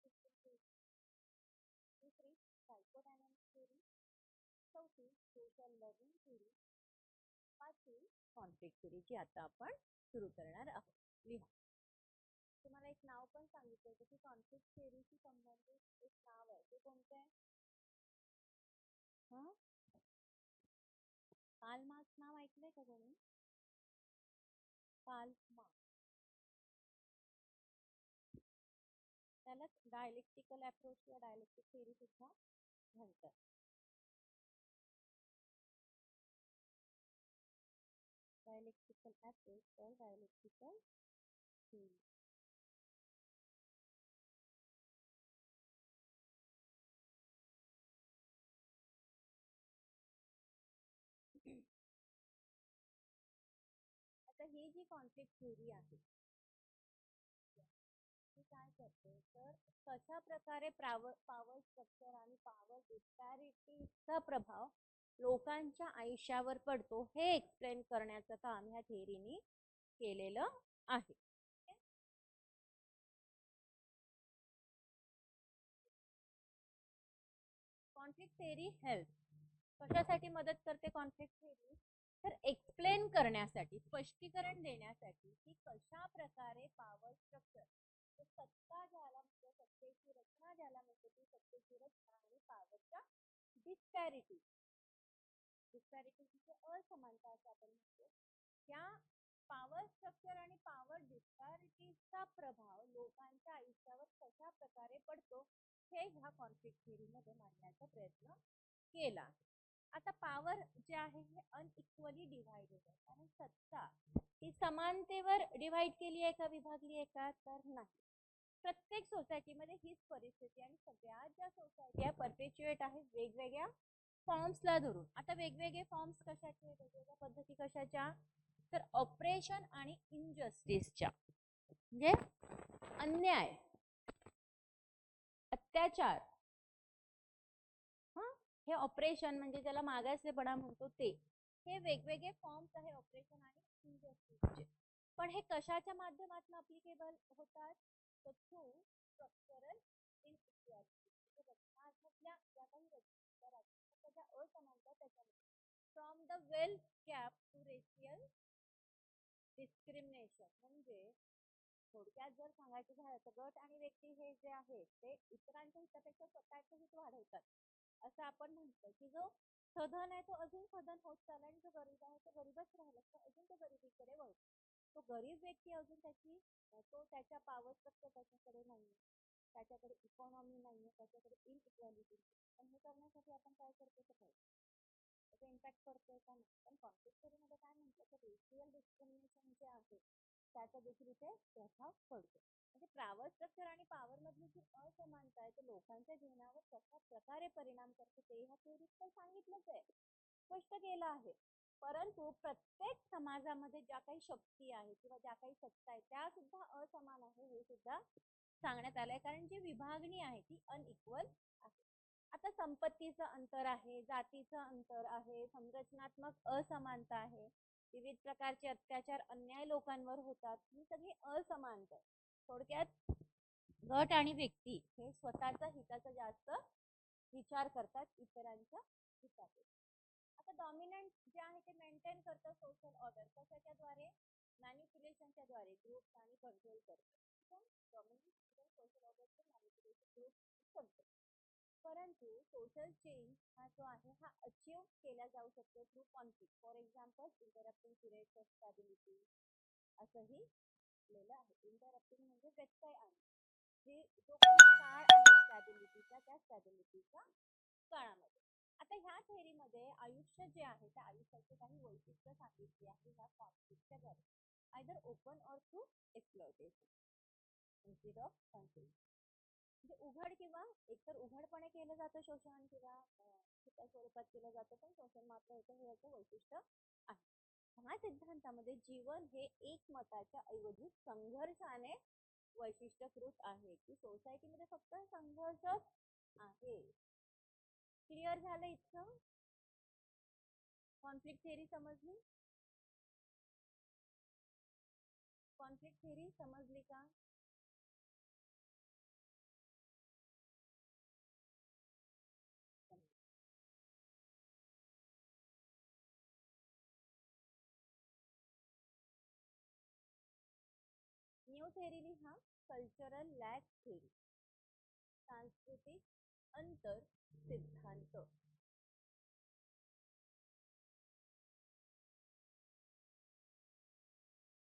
System theory, दुसरी सायकोडायनॅमिक theory, चौथी social learning theory, पाचवी कॉन्फ्लिक्ट थेरी, जी आता आपण सुरू करणार आहोत. लिहा. तुम्हाला एक नाव पण सांगितलं होतं की कॉन्फ्लिक्ट थेरीशी संबंधित एक नाव आहे, ते कोणतं आहे? कार्ल मार्क्स नाव ऐकलंय का कोणी? Karl Marx. त्याला डायलेक्टिकल अप्रोच किंवा डायलेक्टिक थेरी सुद्धा म्हणतात. Dialectical approach or dialectical theory. आता ही जी कॉन्फ्लिक्ट थेरी आहे ती काय करते, तर कशा प्रकारे पॉवर स्ट्रक्चर आणि पॉवर डिस्पॅरिटीचा प्रभाव लोकांच्या आयुष्यावर पडतो हे एक्सप्लेन करण्याचं काम ह्या थेरीनी केलेलं आहे. कॉन्फ्लिक्ट थेरी हेल्प कशासाठी मदत करते? कॉन्फ्लिक्ट थेरी तर एक्सप्लेन करण्यासाठी, स्पष्टीकरण देण्यासाठी की कशा प्रकारे पॉवर स्ट्रक्चर, सत्ता ज्याला म्हणजे सत्तेची रचना ज्याला म्हणते ती सत्तेची रचना आणि पॉवरच्या डिस्पॅरिटी, डिस्पॅरिटी म्हणजे असमानता असं आपण म्हणतो, त्या पॉवर स्ट्रक्चर आणि पॉवर डिस्पॅरिटीचा प्रभाव लोकांच्या आयुष्यावर कशा प्रकारे पडतो हे ह्या कॉन्फ्लिक्ट थेरी मध्ये मांडण्याचा प्रयत्न केला. आता पॉवर जे आहे हे अनइक्वली डिव्हाइडेड आहे, कारण सत्ता ही समानतेवर डिव्हाइड केली आहे का, विभागली आहे का, तर नाही. प्रत्येक सोसायटीमध्ये हीच परिस्थिती आणि सगळ्यात ज्या सोसायटी परपेच्युएट आहे वेगवेगळ्या फॉर्म्सला धरून. आता वेगवेगळे फॉर्म्स कशाचे, वेगवेगळ्या पद्धती कशाच्या, तर ऑपरेशन आणि इनजस्टिसच्या, म्हणजे अन्याय, अत्याचार, हे ऑपरेशन म्हणजे ज्याला मागासलेपणा म्हणतो ते, हे वेगवेगळे फॉर्म्स आहे ऑपरेशन आणि इनजस्टिसचे. पण हे कशाच्या माध्यमातून अप्लिकेबल होतात, तर थ्रू स्ट्रक्चरल इनइक्वालिटी, रचनात्मकल्या ज्या काही रचनात्मक असमानता त्याच्यामध्ये, from the wealth gap to racial discrimination. म्हणजे थोडक्यात जर सांगायचं झालं तर गट आणि व्यक्ती हे जे आहे ते इतरांच्या हितापेक्षा स्वतःचं हित वाढवतात, असं आपण म्हणतो की जो सधन आहे तो अजून सधन होत चालला आणि जो गरीब आहे तो गरीबच राहिला तर अजून तो गरिबीकडे वळतो. तो गरीब व्यक्ती अजून तो त्याच्या पॉवर स्ट्रक्चर त्याच्याकडे नाही, त्याच्याकडे इकॉनॉमी नाही, त्याच्याकडे इनइक्वॅलिटी. पण हे करण्यासाठी आपण काय करतो तर त्याचा इम्पॅक्ट पडतोय का नाही. पण कॉन्फ्लिक्ट थेरीमध्ये काय म्हटलं तर रेशियल डिस्क्रिमिनेशन जे आहे त्याचा देखील इथे प्रभाव पडतो. म्हणजे पॉवर स्ट्रक्चर आणि पॉवर मधली जी असमानता आहे ते लोकांच्या जीवनावर कशा प्रकारे परिणाम करते ते ह्या थेरीत तर सांगितलंच आहे, स्पष्ट केलं आहे. परंतु प्रत्येक समाजामध्ये ज्या काही शक्ती आहे किंवा ज्या काही सत्ता आहे त्या सुद्धा असमान आहे हे सुद्धा सांगण्यात आलंय, कारण जी विभागणी आहे ती अनइक्वल आहे. आता संपत्तीचं अंतर आहे, जातीचं अंतर आहे, संरचनात्मक असमानता आहे, विविध प्रकारचे अत्याचार अन्याय लोकांवर होतात, ही सगळी असमानता. थोडक्यात गट आणि व्यक्ती हे स्वतःच्या हिताचा जास्त विचार करतात इतरांच्या हितापेक्षा. आता डॉमिनंट जे आहे ते मेंटेन करतं सोशल ऑर्डर, कशाच्या द्वारे, मॅनिप्युलेशनच्या द्वारे, ग्रुप्स आणि कंट्रोल करतं. डॉमिनंट सोशल ऑर्डरचे मॅनिप्युलेशन ग्रुप करतो. परंतु सोशल चेंज हा जो आहे हा अचीव केला जाऊ शकतो through conflict. For example interrupting periods of stability असंही लिहिलं आहे. इंटरप्टिंग म्हणजे व्यत्यय आणणे, जे जो काही काळ आहे स्टॅबिलिटीचा त्या स्टॅबिलिटीच्या काळामध्ये. आता ह्या थेरीमध्ये आयुष्य जे आहे त्या आयुष्याचे काही वैशिष्ट्य सांगितली आहे ह्या कॉन्फ्लिक्टच्या द्वारे, either open or through exploitation instead of conflict. म्हणजे उघड किंवा एकतर उघडपणे केलं जातं शोषण किंवा छुप्या स्वरूपात केलं जातं पण शोषण मात्र होतं, हे याचं वैशिष्ट्य आहे. ह्या सिद्धांतामध्ये जीवन हे एकमताच्या ऐवजी संघर्षाने वैशिष्ट्यकृत आहे, की सोसायटीमध्ये फक्त संघर्षच आहे. क्लिअर झालं इतकं? कॉन्फ्लिक्ट थेरी समजली? कॉन्फ्लिक्ट थेरी समजली का? थेरी लिहा, कल्चरल लॅग थेरी, सांस्कृतिक अंतर सिद्धांत.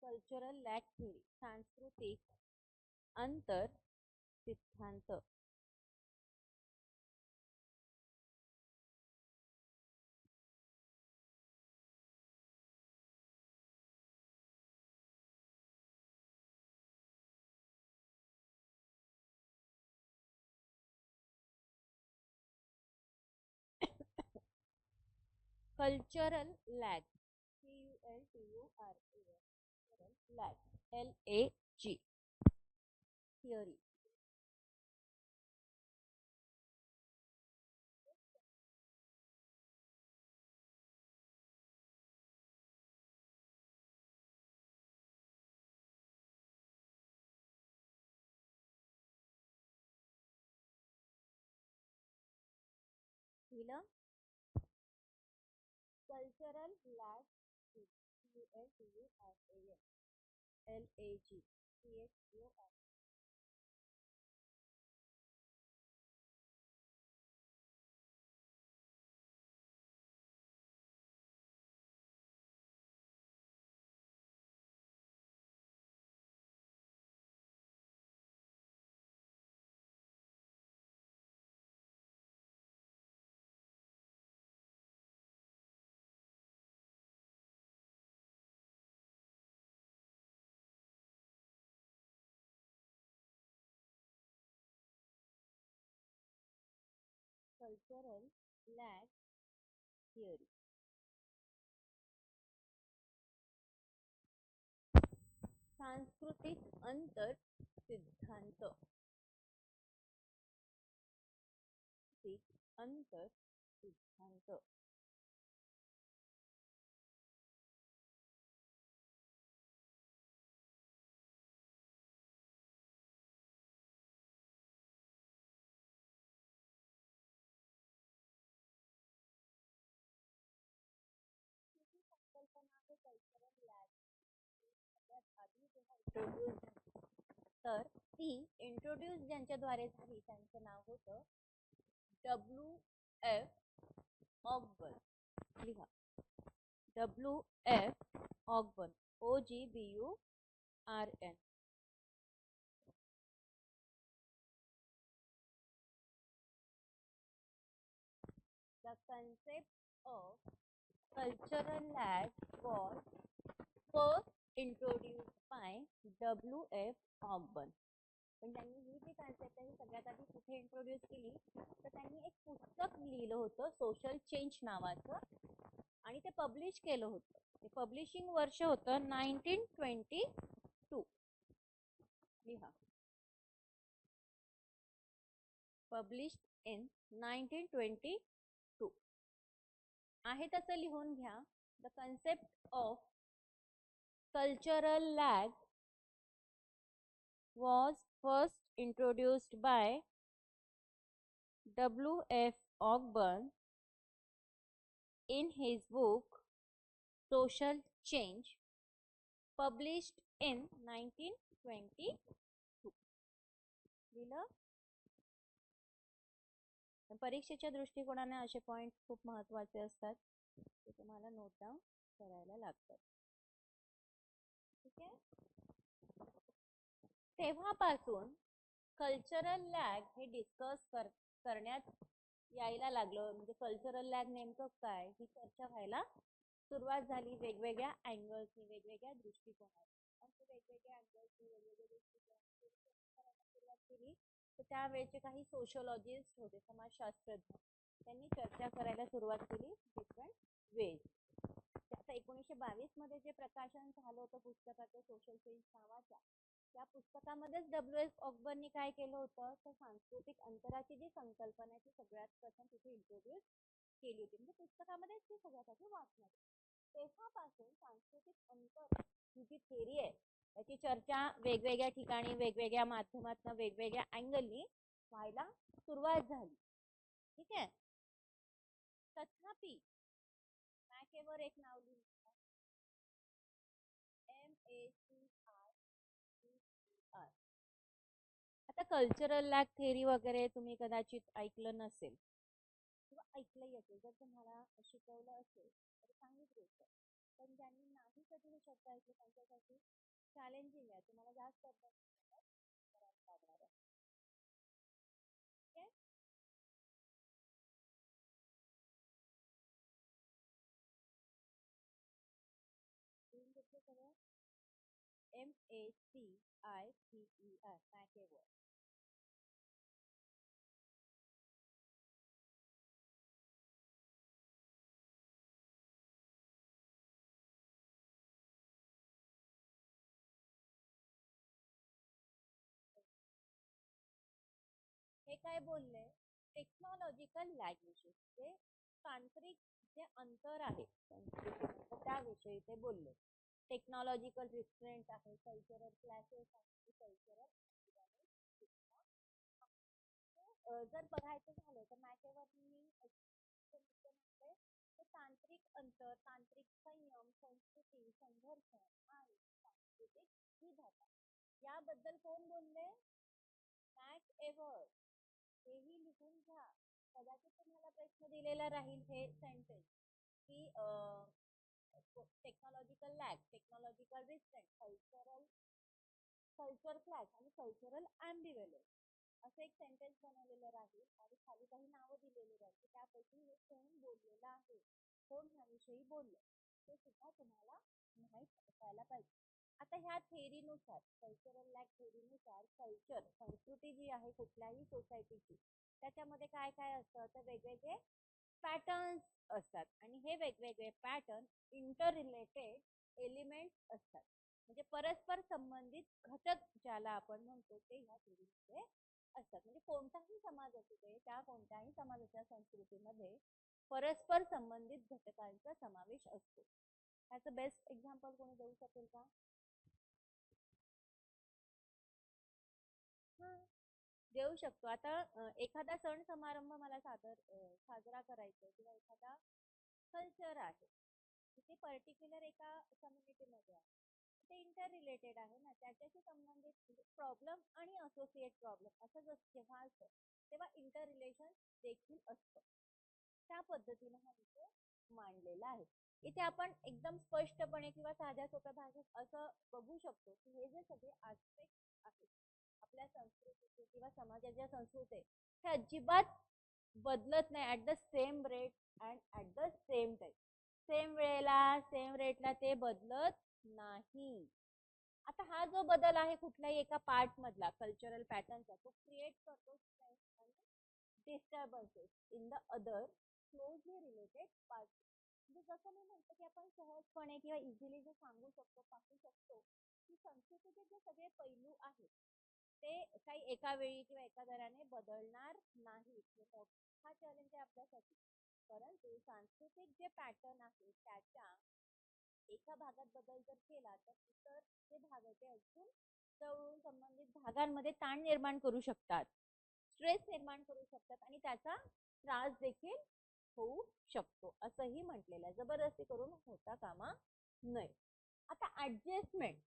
कल्चरल लॅग थेरी, सांस्कृतिक अंतर सिद्धांत. Cultural lag, lag, LAG theory. लिहिलं? Cultural lag LAG cultural lag theory. सांस्कृतिक अंतर सिद्धांत. अंतर सिद्धांत. तर ती इंट्रोड्यूस ज्यांच्याद्वारे झाली त्यांचं नाव होतं WF ऑगबर्न. लिहा, WF Ogburn, OGBURN. The concept of cultural lag was first introduced by WF Ogburn. पण त्यांनी ही जी कन्सेप्ट आहे सगळ्यात आधी कुठे इंट्रोड्यूस केली तर त्यांनी एक पुस्तक लिहिलं होतं सोशल चेंज नावाचं आणि ते पब्लिश केलं होतं. ते पब्लिशिंग वर्ष होतं 1922. लिहा, पब्लिश्ड इन 1922. आहे तसं लिहून घ्या. The concept of cultural lag was first introduced by WF Ogburn in his book Social Change, published in 1922. लिहिलं? परीक्षेच्या दृष्टिकोनाने असे पॉइंट खूप महत्त्वाचे असतात, ते तुम्हाला नोट डाऊन करायला लागतात. ठीक आहे. तेव्हापासून कल्चरल लॅग हे डिस्कस करण्यात यायला लागलं. म्हणजे कल्चरल लॅग नेमकं काय ही चर्चा व्हायला सुरुवात झाली. वेगवेगळ्या अँगल्सनी, वेगवेगळ्या दृष्टिकोनातून वेगवेगळ्या अँगल्सनी, वेगवेगळ्या दृष्टिकोनातून करायला सुरुवात केली. तर त्यावेळेचे काही सोशोलॉजिस्ट होते, समाजशास्त्रज्ञ, त्यांनी चर्चा करायला सुरुवात केली डिफरंट वेज. आता 1922 मध्ये जे प्रकाशन झालं होतं पुस्तकाचं सोशल चेंज नावाच्या, त्या पुस्तकामध्येच WF ऑगबर्ननी काय केलं होतं तर सांस्कृतिक अंतराची जी संकल्पना ती सगळ्यात प्रथम तिथे इंट्रोड्यूस केली होती. म्हणजे पुस्तकामध्येच ती सगळ्यात आधी वाचण्यात. तेव्हापासून सांस्कृतिक अंतर ही जी थेरी आहे त्याची चर्चा वेगवेगळ्या ठिकाणी, वेगवेगळ्या माध्यमातून, वेगवेगळ्या अँगलनी व्हायला सुरुवात झाली. ठीक आहे. तथापि मॅकेवर एक नाव लिहिलं, आता कल्चरल लॅग थेअरी वगैरे तुम्ही कदाचित ऐकलं नसेल किंवा ऐकलंही असेल. जर तुम्हाला शिकवलं असेल तर चांगलीच गोष्ट आहे. पण ज्यांनी नाही कधी हे शब्द ऐकले त्यांच्यासाठी चॅलेंजिंग आहे. तुम्हाला जास्त अभ्यास करायला लागणार आहे. ठीक आहे. लिहून घेतलं सगळं. MACITER मॅकेवर. हे काय बोलले, टेक्नॉलॉजिकल लॅग विषयी, जे तांत्रिक जे अंतर आहे संस्कृतीमध्ये त्याविषयी ते बोलले. टेक्नॉलॉजिकल रिस्ट्रेंट आहे, कल्चरल क्लॅसेस आहे, कल्चरल जर बघायचं झालं तर मॅकेवरनी म्हटले ते तांत्रिक अंतर, तांत्रिक संयम, संस्कृती, संघर्ष आणि सांस्कृतिक विभाग याबद्दल कोण बोलले? Mac ever. हेही लिहून घ्या. कदाचित तुम्हाला प्रश्न दिलेला राहील हे सेंटेन्स की technological lag, technological restraint, culture clash आणि कल्चरल ॲम्बिव्हॅलन्स असं एक सेंटेन्स बनवलेलं राहील आणि खाली काही नावं दिलेली राहील. त्यापैकी हे कोण बोललेलं आहे, कोण ह्याविषयी बोललं ते सुद्धा तुम्हाला माहीत असायला पाहिजे. आता ह्या थेअरीनुसार, कल्चरल लॅग थेअरीनुसार कल्चर, संस्कृती जी आहे कुठल्याही सोसायटीची, त्याच्यामध्ये काय काय असतं तर वेगवेगळे पॅटर्न्स असतात आणि हे वेगवेगळे पॅटर्न इंटर रिलेटेड एलिमेंट्स असतात. म्हणजे परस्पर संबंधित घटक ज्याला आपण म्हणतो ते ह्या थेअरीमध्ये असतात. म्हणजे कोणताही समाज असू दे, त्या कोणत्याही समाजाच्या संस्कृतीमध्ये परस्पर संबंधित घटकांचा समावेश असतो. ह्याचं बेस्ट एक्झाम्पल कोणी देऊ शकेल का? देऊ शकतो. आता एखादा सण समारंभ मला साजरा करायचा किंवा एखादा कल्चर आहे ते पर्टिक्युलर एका कम्युनिटीमध्ये आहे, ते इंटर रिलेटेड आहे ना, त्याच्याशी संबंधित प्रॉब्लेम आणि असोसिएट प्रॉब्लेम असं जेव्हा असतं तेव्हा इंटर रिलेशन देखील असतं. त्या पद्धतीने हा विषय मांडलेला आहे. इथे आपण एकदम स्पष्टपणे किंवा साध्या सोप्या भाषेत असं बघू शकतो की हे जे सगळे आस्पेक्ट आहेत आपल्या संस्कृतीचे किंवा समाजाच्या संस्कृती हे अजिबात बदलत नाही at the same rate and at the same time. Same वेळेला सेम रेटला ते बदलत नाही. आता हा जो बदल आहे कुठल्याही एका पार्ट मधला कल्चरल पॅटर्नचा, तो क्रिएट करतो disturbances in the other closely related part. म्हणजे जसं मी म्हणतो की आपण सहजपणे किंवा इझिली जे सांगू शकतो, पाहू शकतो की संस्कृतीचे जे सगळे पैलू आहेत ते काही एका वेळी किंवा एका दराने बदलणार नाही. हा चॅलेंज आहे आपल्यासाठी. परंतु सांस्कृतिक जे पॅटर्न आहे त्याच्या एका भागात बदल जर केला तर इतर जे भाग आहे ते अजून जवळून संबंधित भागांमध्ये ताण निर्माण करू शकतात, स्ट्रेस निर्माण करू शकतात आणि त्याचा त्रास देखील होऊ शकतो असंही म्हटलेलं आहे. जबरदस्ती करून होता कामा नये. आता ऍडजस्टमेंट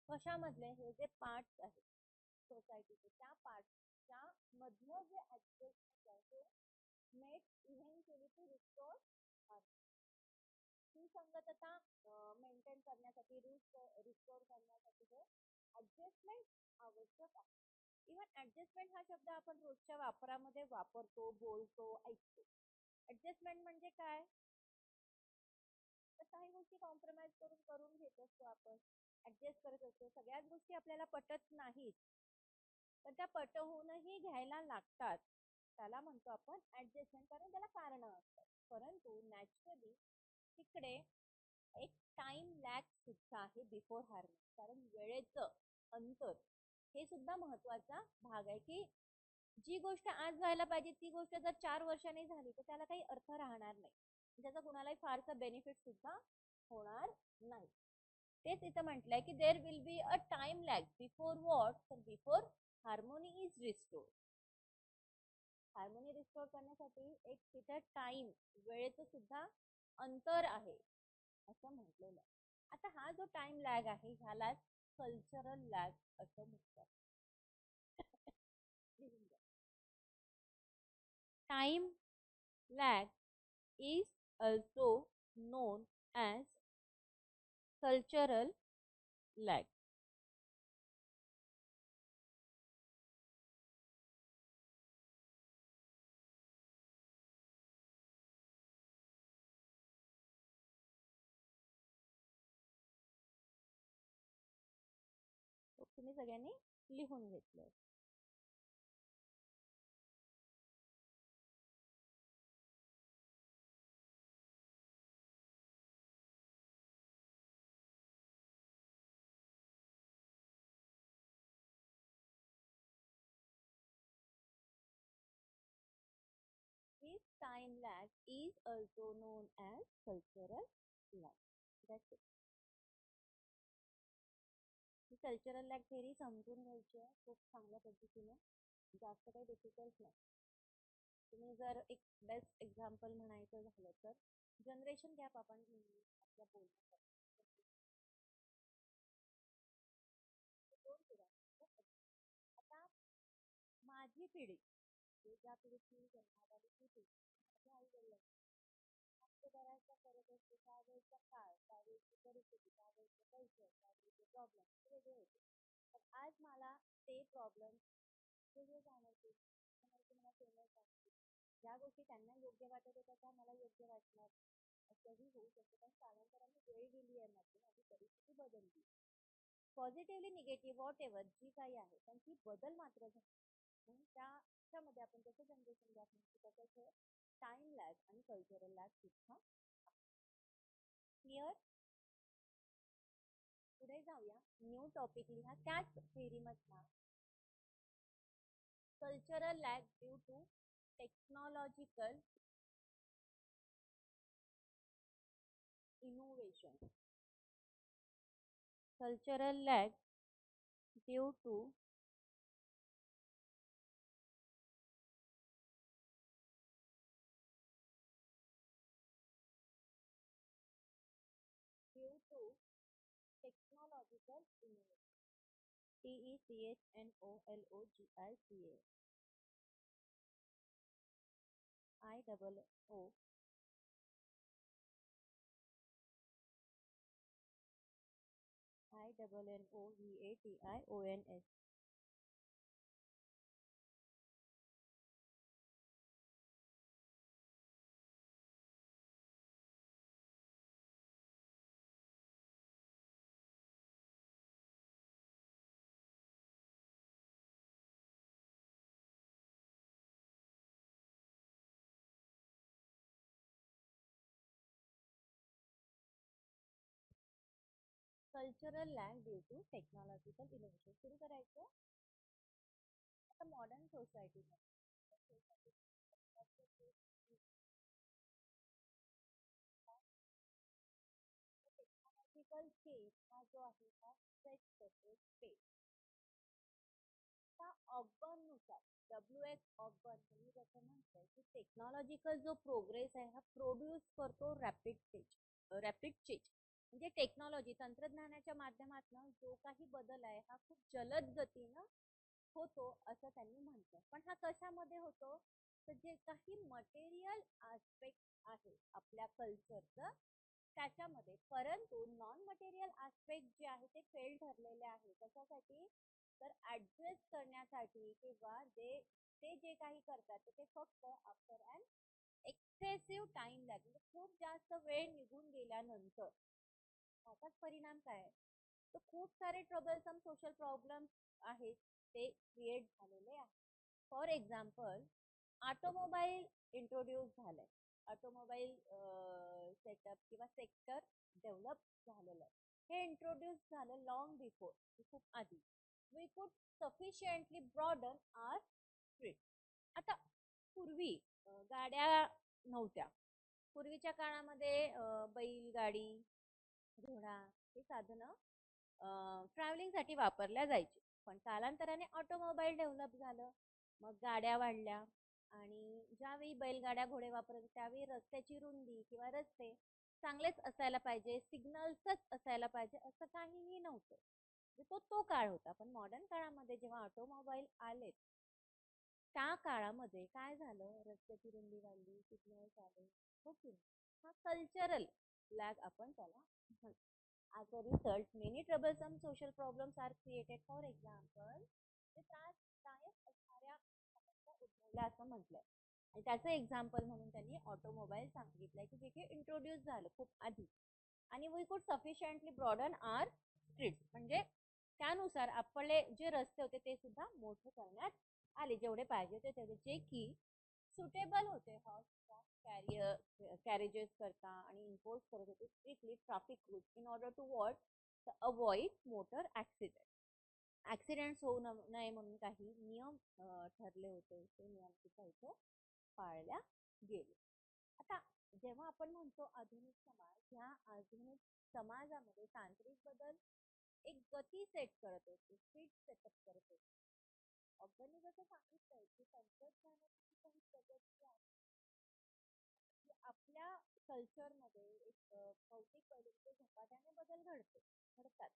कशामधले, हे जे पार्ट्स आहेत सोसायटीचे त्या पार्ट्सच्या मधलं जे ऍडजस्टमेंट आहे मेक इव्हेंच्युअली टू रिस्टोर सुसंगतता मेंटेन करण्यासाठी, रिस्टोर करण्यासाठी हे ऍडजस्टमेंट आवश्यक आहे. इव्हन ऍडजस्टमेंट हा शब्द आपण रोजच्या वापरामध्ये वापरतो, बोलतो, ऐकतो. ऍडजस्टमेंट म्हणजे काय? तर काही गोष्टी कॉम्प्रोमाइज करून घेत असतो आपण, ऍडजस्ट करत असतो. सगळ्याच गोष्टी आपल्याला पटत नाहीत पण त्या पटवूनही घ्यायला लागतात, त्याला म्हणतो आपण ऍडजस्टमेंट, कारण त्याला कारण असतात. परंतु नॅचरली तिकडे एक टाइम लॅग सुद्धा आहे बिफोर हार्मनी, कारण वेळेचं अंतर हे सुद्धा महत्वाचा भाग आहे की जी गोष्ट आज व्हायला पाहिजे ती गोष्ट जर 4 वर्षांनी झाली तर त्याला काही अर्थ राहणार नाही, त्याचा कुणालाही फारसा बेनिफिट सुद्धा होणार नाही. तेच इथं म्हटलंय की there will be a time lag before what, तर before harmony is restored. Harmony restore करण्यासाठी एक तिथे टाइम, वेळेचं सुद्धा अंतर आहे असं म्हटलेलं. आता हा जो टाइम लॅग आहे ह्याला कल्चरल लॅग असं म्हणतात. Time lag is also known as cultural lag. तुम्ही सगळ्यांनी लिहून घेतलं. This time lag is also known as cultural lag. That's it. He cultural lag theory समजून घ्यायची आहे खूप चांगल्या पद्धतीने. जास्त काही डिफिकल्ट नाही. तुम्ही जर एक बेस्ट एक्झाम्पल म्हणायचं झालं तर जनरेशन गॅप आपण आपल्या बोलण्यासाठी दोन पिढ्या. आता माझी पिढी ज्या पिढीत मी जन्माला आली ती पिढी माझ्या आई वडिलांची बऱ्याचदा फरक असतो. त्यावेळेचा काळ, त्यावेळेची परिस्थिती, त्यावेळेचे पैसे, त्यावेळेचे प्रॉब्लेम वेगळे होते. पण आज मला ते प्रॉब्लेम वेगळे जाणवतील. मला फेमस जाणवतील. ज्या गोष्टी त्यांना योग्य वाटत होत्या त्या मला योग्य वाटणार असंही होऊ शकतं. पण कालांतराने वेळ गेली आहे माझी माझी परिस्थिती बदलली. पॉझिटिव्हली निगेटिव्ह वॉट एव्हर जी काही आहे पण ती बदल मात्र झाली. म्हणून त्याच्यामध्ये आपण जसं जनरेशन गॅप म्हणतो तसंच हे टाइम लॅग आणि कल्चरल लॅग सुद्धा क्लिअर. पुढे जाऊया. न्यू टॉपिक लिहा त्याच थेरी मधला. Cultural lag due to technological innovation. Cultural lag due to technological innovation. TECHNOLOGICA. INNOVATIONS. Cultural lag due to technological innovation. सुरू करायचं. आता मॉडर्न सोसायटीमध्ये टेक्नॉलॉजिकल चेंज हा जो आहे हा सेट करतो स्पेस. त्या ऑगबर्ननुसार WH ऑगबर्न यांनी जसं म्हटलंय की टेक्नॉलॉजिकल जो प्रोग्रेस आहे हा प्रोड्यूस करतो रॅपिड चेंज. म्हणजे टेक्नॉलॉजी तंत्रज्ञानाच्या माध्यमातून जो काही बदल आहे हा खूप जलद गतीनं होतो असं त्यांनी म्हटलं. पण हा कशामध्ये होतो तर जे काही मटेरियल आस्पेक्ट आहे आपल्या कल्चरचं त्याच्यामध्ये. परंतु नॉन मटेरियल आस्पेक्ट जे आहे ते फेल ठरलेले आहे. कशासाठी तर ऍडजस्ट करण्यासाठी किंवा ते जे काही करतात ते फक्त after and excessive time lag म्हणजे खूप जास्त वेळ निघून गेल्यानंतर त्याचाच परिणाम काय आहे तर खूप सारे ट्रबलसम सोशल प्रॉब्लेम्स आहेत ते क्रिएट झालेले आहे. फॉर एक्झाम्पल ऑटोमोबाईल इंट्रोड्यूस झालंय. ऑटोमोबाईल सेटअप किंवा सेक्टर डेव्हलप झालेलं आहे. हे इंट्रोड्यूस झालं लॉंग बिफोर खूप आधी. वी कुड सफिशियंटली ब्रॉडन आर स्ट्रीट. आता पूर्वी गाड्या नव्हत्या. पूर्वीच्या काळामध्ये बैलगाडी घोडा हे साधनं ट्रॅव्हलिंगसाठी वापरल्या जायची. पण कालांतराने ऑटोमोबाईल डेव्हलप झालं. मग गाड्या वाढल्या आणि ज्यावेळी बैलगाड्या घोडे वापरत त्यावेळी रस्त्याची रुंदी किंवा रस्ते चांगलेच असायला पाहिजे, सिग्नल्सच असायला पाहिजे असं काहीही नव्हतं. तो काळ होता. पण मॉडर्न काळामध्ये जेव्हा ऑटोमोबाईल आले त्या काळामध्ये काय झालं, रस्त्याची रुंदी वाढली, सिग्नल्स आले, हो की नाही? हा कल्चरल लॅग आपण त्याला म्हणतो. As a result, many troublesome social problems are created. For example, ते त्रासदायक असणाऱ्या समस्या उद्भवल्या असं म्हटलंय. आणि त्याचं एक्झाम्पल म्हणून त्यांनी ऑटोमोबाईल सांगितलंय की जे की इंट्रोड्यूस झालं खूप आधी. आणि वी कुड सफिशियंटली ब्रॉडन आर स्ट्रीट्स, म्हणजे त्यानुसार आपले जे रस्ते होते ते सुद्धा मोठे करण्यात आले, जेवढे पाहिजे होते तेवढे, जे की सुटेबल होते हॉर्स कॅरेजेस करता, आणि इम्पोज करत होते strictly traffic rules in order to what avoid motor accidents होऊ नये म्हणून काही नियम ठरले होते. ते नियम सुद्धा इथे पाळल्या गेले. आता जेव्हा आपण म्हणतो आधुनिक समाज, ह्या आधुनिक समाजामध्ये तांत्रिक बदल एक गती सेट करत होते, स्पीड सेटअप करत होते. ऑर्गॅनिक असं सांगितलंय की तंत्रज्ञानाची काही प्रगती आहे की आपल्या कल्चरमध्ये एक भौतिक पैलूचे झपाट्याने बदल घडतात,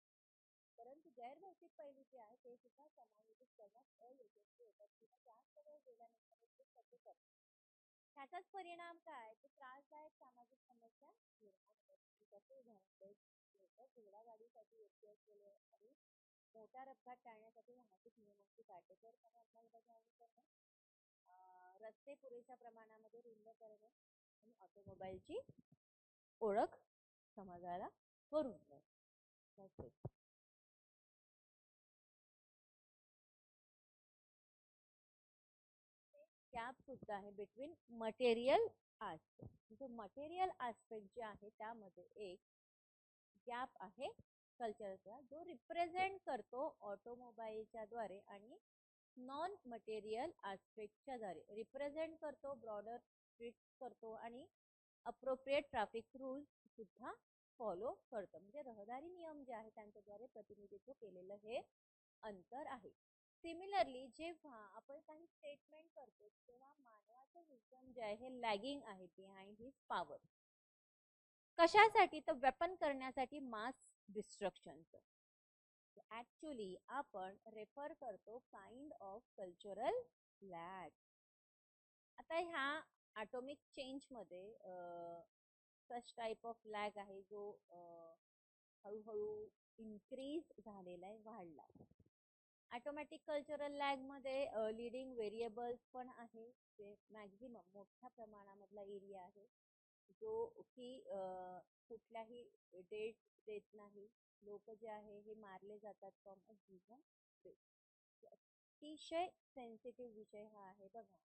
परंतु गैरभौतिक पैलू जे आहे ते सुद्धा समायोजित करण्यात अयशस्वी होतात किंवा जास्त वेळ गेल्यानंतर ते कसे करतात. त्याचाच परिणाम काय, तर त्रासदायक सामाजिक समस्या निर्माण होतात. त्याचे उदाहरण घोडागाडीसाठी योग्य असलेले आणि मोटार अपघात टाळण्यासाठी वाहतूक नियमांची काटेकोरपणे अंमलबजावणी करणे, रस्ते पुरेशा प्रमाणामध्ये रुंद करणे, आणि ऑटोमोबाईलची ओळख समाजाला करून द्यावी. गॅप सुद्धा आहे बिटवीन मटेरियल आस्पेक्ट. जो मटेरियल आस्पेक्ट जे आहे त्यामध्ये एक गॅप आहे कल्चरचा, जो रिप्रेझेंट करतो ऑटोमोबाईलच्या द्वारे, आणि नॉन मटेरियल आस्पेक्टच्या द्वारे रिप्रेझेंट करतो ब्रॉडर स्ट्रीट करतो, आणि अप्रोप्रिएट ट्रॅफिक रूल्स सुद्धा फॉलो करतो. म्हणजे रहदारी नियम जे आहे त्यांच्याद्वारे प्रतिनिधित्व केलेलं हे अंतर आहे. सिमिलरली जेव्हा आपण काही स्टेटमेंट करतो तेव्हा मानवाचं विजन जे आहे हे लॅगिंग आहे बिहाइंड हिज पॉवर. कशासाठी, तर वेपन करण्यासाठी मास डिस्ट्रक्शनचं. ऍक्च्युली आपण रेफर करतो काइंड ऑफ कल्चरल लॅग. आता ह्या ॲटॉमिक चेंजमध्ये सच टाईप ऑफ लॅग आहे जो हळूहळू इन्क्रीज झालेला आहे, वाढला. ऑटोमॅटिक कल्चरल लॅग मध्ये लिडिंग व्हेरिएबल्स पण आहे, जे मॅक्झिमम मोठ्या प्रमाणामधला एरिया आहे जो की कुठल्याही डेट देत नाही. लोक जे आहे हे मारले जातात फ्रॉम अ गिव्हन प्लेस. अतिशय सेन्सिटिव्ह विषय हा आहे बघा,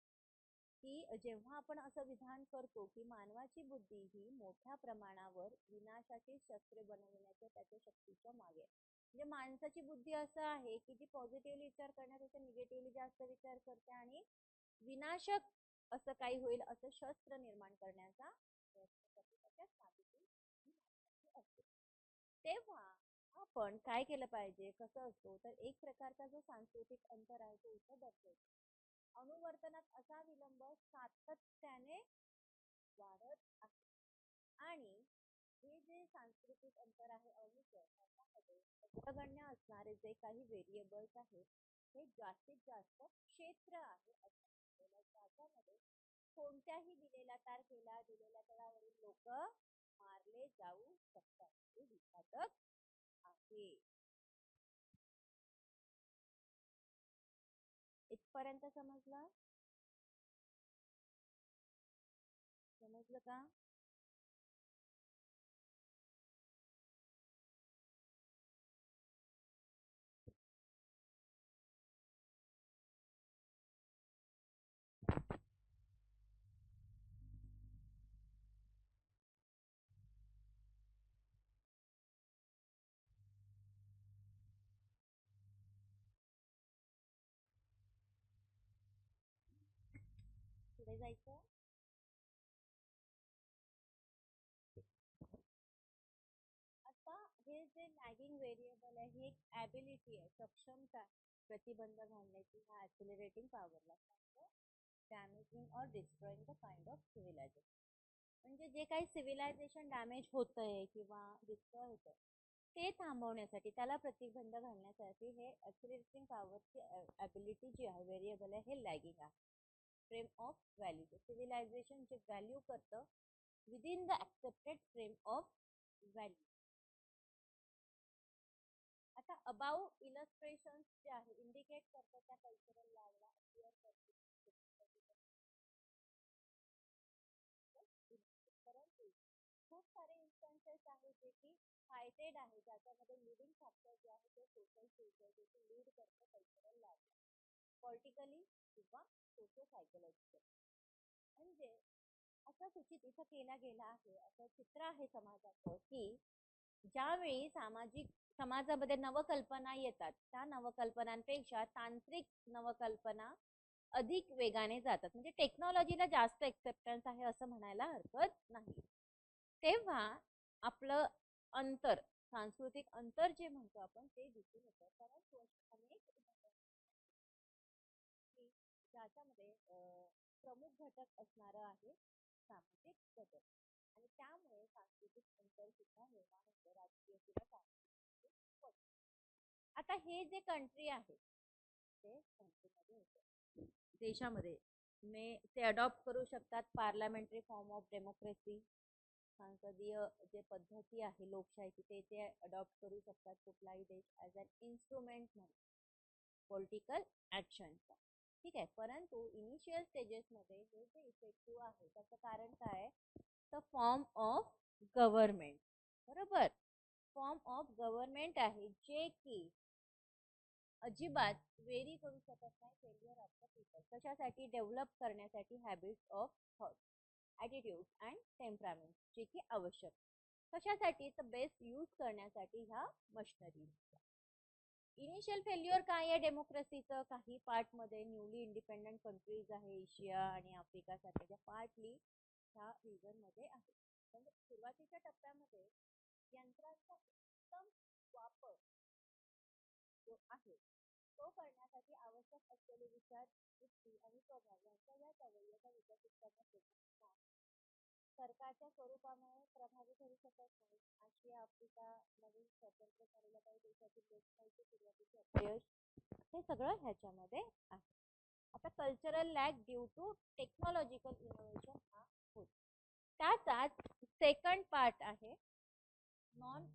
की जेव्हा आपण असं विधान करतो की मानवाची बुद्धी ही मोठ्या प्रमाणावर विनाशाची शस्त्रे बनवण्याच्या त्याच्या शक्तीच्या मागे, म्हणजे माणसाची बुद्धी असं आहे की जी पॉझिटिव्हली विचार करण्यापेक्षा निगेटिव्हली जास्त विचार करते, आणि विनाशक असं काही होईल असं शस्त्र निर्माण करण्याचा प्रयत्न करते. तेव्हा आपण काय केलं पाहिजे, कसं असतो तर एक प्रकारचा जो सांस्कृतिक अंतर आहे तो इथं दर्शवतो. अनुवर्तनात असा विलंब सातत्याने वाढत आहे, आणि हे जे सांस्कृतिक अंतर आहे त्याच्यामध्ये अग्रगण्य असणारे जे काही व्हेरिएबल्स आहेत हे जास्तीत जास्त क्षेत्र आहे असं ज्याच्यामध्ये कोणत्याही दिलेल्या तारखेला दिलेल्या तळावरील लोक मारले जाऊ शकतात, हे विघातक आहे. इथपर्यंत समजलं का? पुढे जायचं. आता हे जे लॅगिंग व्हेरिएबल आहे ही एक ॲबिलिटी आहे, सक्षमता, प्रतिबंध घालण्याची ह्या ॲक्सिलरेटिंग पॉवरला damaging or destroying the kind of civilization. म्हणजे जे काही सिव्हिलायझेशन डॅमेज होतंय किंवा डिस्ट्रॉय होतंय ते थांबवण्यासाठी त्याला प्रतिबंध घालण्यासाठी हे ऍक्सिलरेटिंग पॉवरची ॲबिलिटी जी आहे व्हेरिएबल आहे हे लॅगिंग आहे. फ्रेम ऑफ व्हॅल्यू सिव्हिलायझेशन जे व्हॅल्यू करतं within the accepted frame of value. आता अबाव इलस्ट्रेशन जे आहे इंडिकेट करतात त्या कल्चरल लॅगला अपियर करते. परंतु खूप सारे इन्स्टन्सेस आहेत जे की फायटेड आहे ज्याच्यामध्ये लिव्हिंग फॅक्टर जे आहे ते सोशल सिक्युरिटी लीड करतं कल्चरल लॅबला पॉलिटिकली किंवा सोशो सायकोलॉजिकल. म्हणजे असं सूचित इथं केला गेला आहे असं चित्र आहे समाजाचं की ज्यावेळी समाजामध्ये नवकल्पना येतात त्या नवकल्पनांपेक्षा तांत्रिक नवकल्पना अधिक वेगाने जातात. म्हणजे टेक्नॉलॉजीला जास्त एक्सेप्टन्स आहे असं म्हणायला हरकत नाही. तेव्हा आपलं अंतर सांस्कृतिक अंतर जे म्हणतो आपण ते दिसून येतं. कारण अनेक ज्याच्यामध्ये प्रमुख घटक असणार आहे सामाजिक बदल आणि त्यामुळे सांस्कृतिक अंतर सुद्धा निर्माण होतं राजकीय किंवा सांस्कृतिक. आता हे जे कंट्री आहे ते कंट्रीमध्ये होतं देशामध्ये ते अडॉप्ट करू शकतात पार्लमेंटरी फॉर्म ऑफ डेमोक्रेसी संसदीय जे पद्धती आहे लोकशाहीची ते अडॉप्ट करू शकतात कुठलाही देश ॲज अन इन्स्ट्रुमेंट म्हणून पॉलिटिकल ऍक्शनचा. ठीक आहे. परंतु इनिशियल स्टेजेसमध्ये हे जे इफेक्टिव्ह आहे त्याचं कारण काय आहे तर फॉर्म ऑफ गव्हर्नमेंट. बरोबर. फॉर्म ऑफ गव्हर्नमेंट आहे जे की अजिबात वेरी करू शकत नाही फेल्युअर ऑफ द पीपल. कशासाठी डेव्हलप करण्यासाठी habits of thought attitude and temperament जे की आवश्यक. कशासाठी तर बेस्ट यूज करण्यासाठी ह्या मशिनरी. इनिशियल फेल्युअर काय आहे डेमोक्रेसीचं काही पार्टमध्ये न्यूली इंडिपेंडंट कंट्रीज आहे एशिया आणि आफ्रिका सारख्या पार्टली ह्या रिजनमध्ये आहे. म्हणजे सुरुवातीच्या टप्प्यामध्ये यंत्रांचा उत्तम वापर जो आहे तो करण्यासाठी आवश्यक असलेले विचार वृत्ती आणि स्वभाव यांच्या या सवयीचा विकसित करण्यात सरकारच्या स्वरूपामुळे प्रभावी ठरू शकत नाही. आशिया आफ्रिका नवीन स्वतंत्र झालेल्या काही देशातील लोकशाहीचे सुरुवातीचे अपयश हे सगळं ह्याच्यामध्ये आहे. आता cultural lag due to technological innovation हा होतो. त्याचाच सेकंड पार्ट आहे non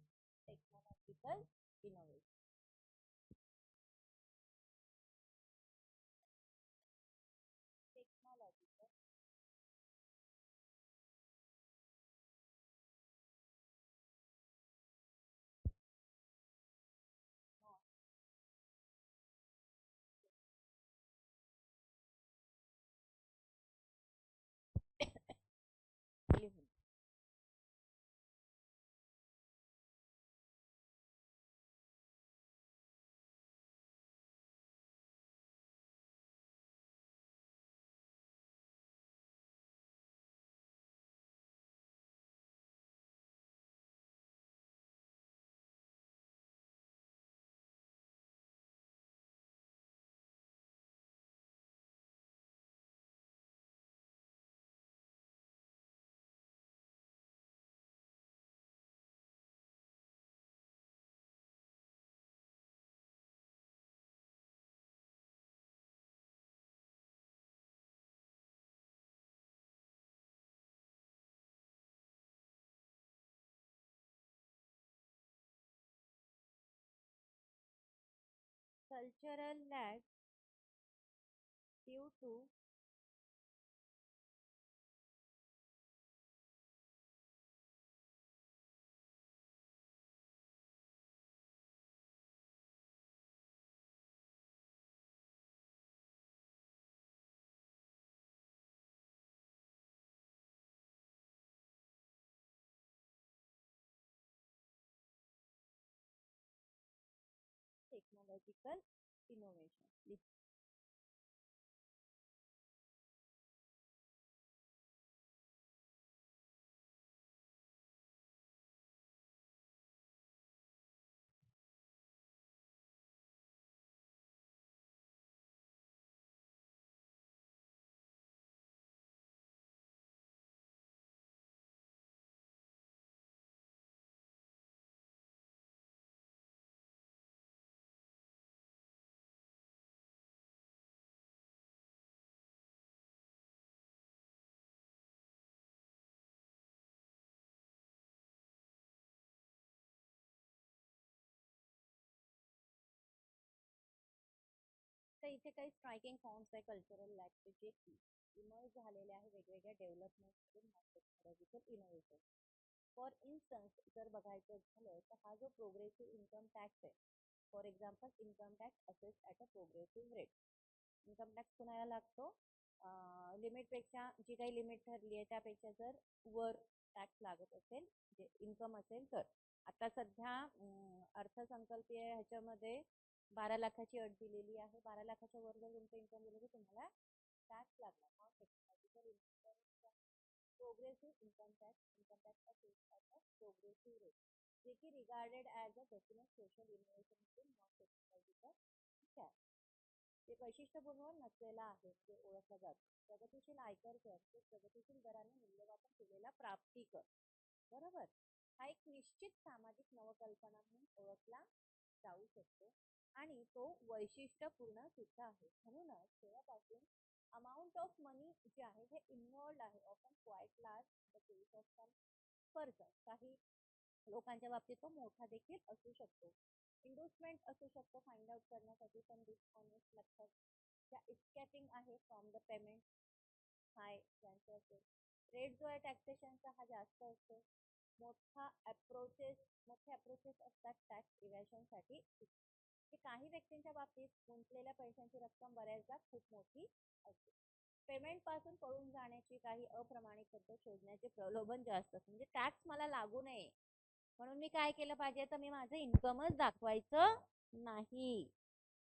technological innovation. Technological non cultural lag due to technological innovation. इथे काही स्ट्रायकिंग फॉर्म्स आहे कल्चरल लॅबचे जे की इमर्ज झालेले आहे वेगवेगळ्या डेव्हलपमेंटमधून टेक्नॉलॉजिकल इनोव्हेशन. फॉर इन्स्टन्स जर बघायचं झालं तर हा जो प्रोग्रेसिव्ह इन्कम टॅक्स आहे, for example income tax assess at a progressive rate. Income tax कुणाला लागतो? लिमिटपेक्षा जी काही लिमिट ठरली आहे त्यापेक्षा जर वर टॅक्स लागत असेल, जे इन्कम असेल तर. आता सध्या अर्थसंकल्पीय ह्याच्यामध्ये 12 लाखाची अट दिलेली आहे. 12 लाखाच्या वर जर तुमचं इन्कम दिलं तर तुम्हाला टॅक्स लागणार. Non technological income progressive income tax असेल ॲट अ प्रोग्रेसिव्ह रेट, जे की regarded as a definite social innovation in non technological tax. ते वैशिष्ट्यपूर्ण नसलेला आहे म्हणजे ओळखला जातो. प्रगतीशील आयकर कर ते प्रगतीशील दराने मूल्यमापन केलेला प्राप्ती कर. बरोबर. हा एक निश्चित सामाजिक नवकल्पना म्हणून ओळखला जाऊ शकतो आणि तो वैशिष्ट्यपूर्ण सुद्धा आहे. म्हणूनच तेव्हापासून अमाऊंट ऑफ मनी जे आहे हे इन्व्हॉल्ड आहे, often quite large the case of some person. काही लोकांच्या बाबतीत तो मोठा देखील असू शकतो. इन्व्हेस्टमेंट असू शकतो फाइंड आउट करण्यासाठी, पण डिसऑनेस्ट मेथड ज्या इस्कॅपिंग आहे फ्रॉम द पेमेंट हाय त्यांचं असेल. रेट जो आहे टॅक्सेशनचा हा जास्त असतो. मोठे अप्रोचेस असतात टॅक्स इव्हॅशनसाठी. काही व्यक्तींच्या बाबतीत गुंतलेल्या पैशांची रक्कम बऱ्याचदा खूप मोठी असते. पेमेंट पासून पळून जाण्याची काही अप्रमाणित पद्धत शोधण्याचे प्रलोभन जास्त असते. म्हणजे टॅक्स मला लागू नये म्हणून मी काय केलं पाहिजे, तर मी माझं इन्कमच दाखवायचं नाही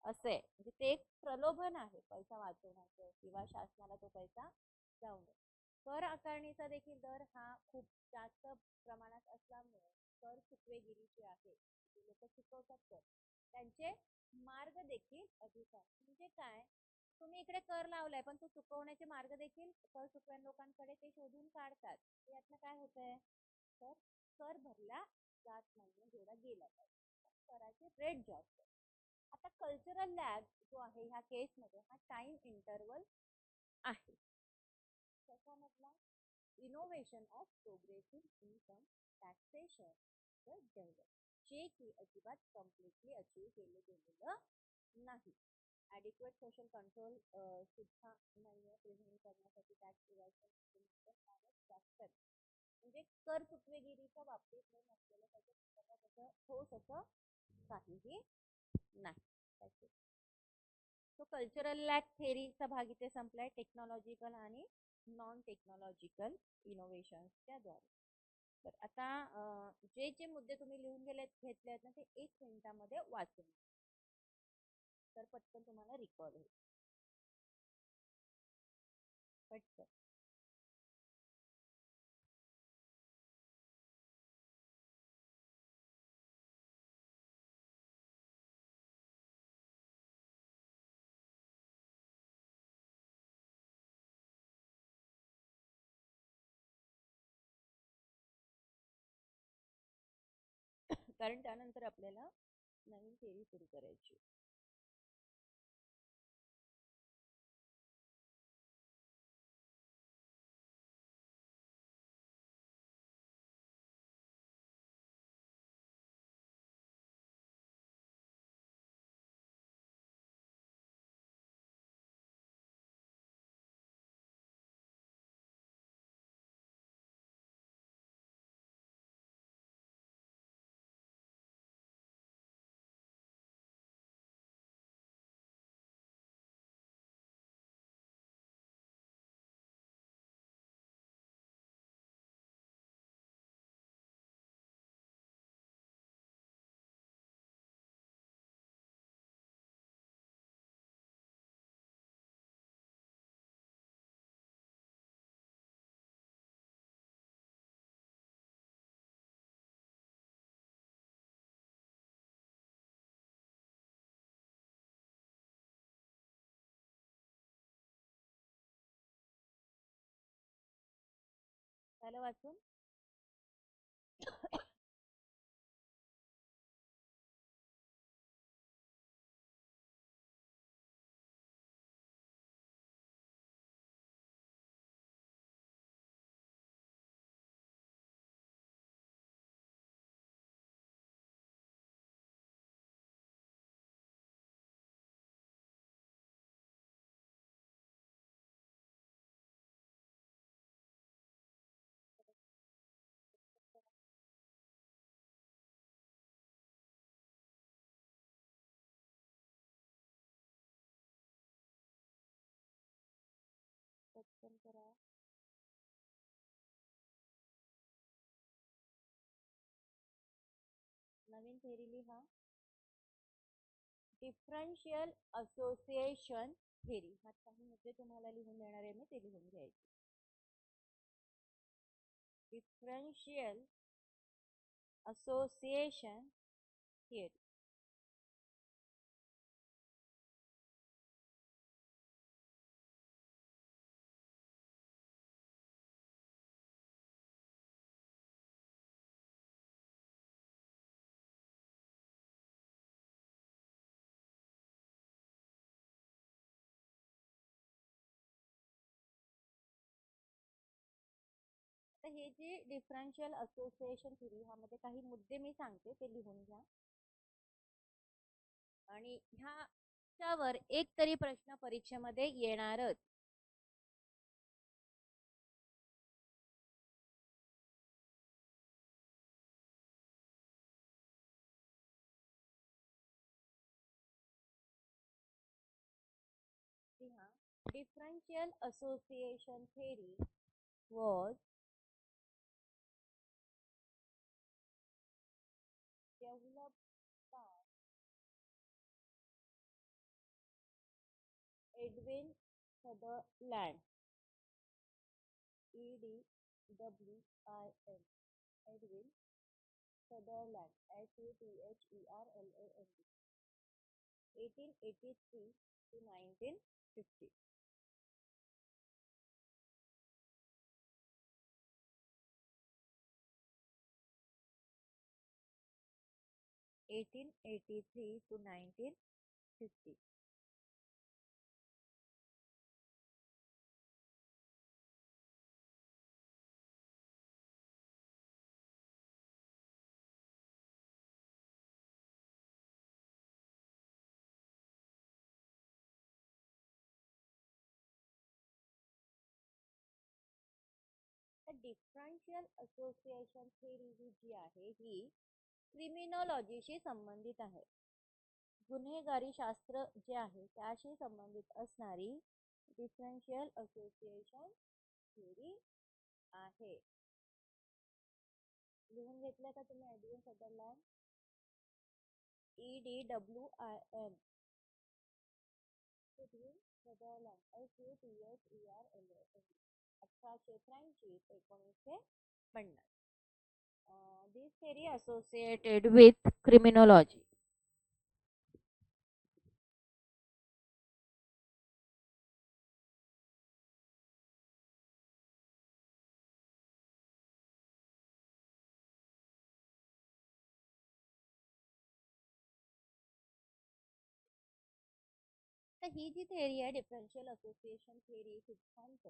असे. म्हणजे ते एक प्रलोभन आहे पैसा वाचवण्याचं किंवा शासनाला तो पैसा जाऊ नये. कर आकारणीचा देखील दर हा खूप जास्त प्रमाणात असल्यामुळे कर चुकवेगिरी जी आहे, लोक चुकवतात कर, त्यांचे मार्ग देखील अधिक आहे. म्हणजे काय, तुम्ही इकडे कर लावलाय पण तो चुकवण्याचे मार्ग देखील कर चुकव्या लोकांकडे ते शोधून काढतात. यातनं काय होतंय, तर कर भरला जात नाही जेवढा गेला पाहिजे, कराचे रेट जास्त. आता कल्चरल लॅब जो आहे ह्या केसमध्ये हा टाइम इंटरवल आहे त्याच्यामधला innovation of progressive income taxation develop, जे की अजिबात कम्प्लिटली अचीव केले गेलेलं नाही. ॲडिक्वेट सोशल कंट्रोल सुद्धा नाही प्रिव्हेंट करण्यासाठी टॅक्स इव्हॅशन जास्त. म्हणजे कर चुकवेगिरीच्या बाबतीत हे नसलेलं त्याचं ठोस असं काहीही नाही. तो कल्चरल लॅक थेअरीचा भाग इथे संपलाय टेक्नॉलॉजिकल आणि नॉन टेक्नॉलॉजिकल इनोव्हेशन्सच्या द्वारे. तर आता जे जे मुद्दे तुम्ही लिहून घेतले आहेत ना ते 1 मिनिटामध्ये वाचून तर पटकन तुम्हाला रिकॉल होईल. पटकन. कारण त्यानंतर आपल्याला नवीन थेअरी सुरू करायची. झालं वाचून? नवीन थेरी लिहा. Differential association theory. हा काही मुद्दे तुम्हाला लिहून देणार आहे मी, ते लिहून घ्यायचे. Differential association theory. तर हे जे डिफरन्शियल असोसिएशन थेरी ह्यामध्ये काही मुद्दे मी सांगते, ते लिहून घ्या. आणि ह्याच्यावर एक तरी प्रश्न परीक्षेमध्ये येणारच. Differential association theory was developed by Edwin Sutherland. EDWIN. Edwin Sutherland. SUTHERLAND. 1883 to 1950. to 1950. The differential association theory ही जी आहे ही क्रिमिनॉलॉजीशी संबंधित आहे. गुन्हेगारी शास्त्र जे आहे त्याशी संबंधित असणारी डिफरन्शियल असोसिएशन थेरी आहे. लिहून घेतलं का तुम्ही? Edwin Sutherland. EDWIN. Edwin Sutherland. SUTHERLAND. 1883 ते 1950. This theory associated with criminology. तर ही जी थेअरी आहे डिफरन्शियल असोसिएशन थेअरी सिद्धांत,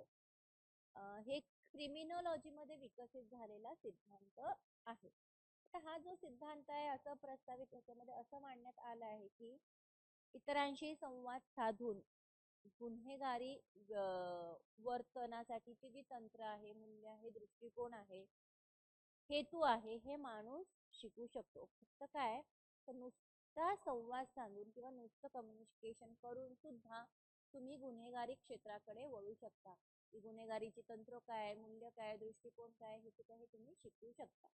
हे क्रिमिनॉलॉजी मध्ये विकसित झालेला सिद्धांत आहे. तर हा जो सिद्धांत आहे असं प्रस्तावित याच्यामध्ये असं मांडण्यात आलं आहे की इतरांशी संवाद साधून गुन्हेगारी वर्तनासाठीची जी तंत्र आहे, मूल्य आहे, दृष्टिकोन आहे, हेतू आहे, हे माणूस शिकू शकतो. फक्त काय तर नुसता संवाद साधून किंवा नुसतं कम्युनिकेशन करून सुद्धा तुम्ही गुन्हेगारी क्षेत्राकडे वळू शकता. की गुन्हेगारीची तंत्र काय, मूल्य काय, दृष्टिकोन काय, हेतू काय, हे तुम्ही शिकू शकता.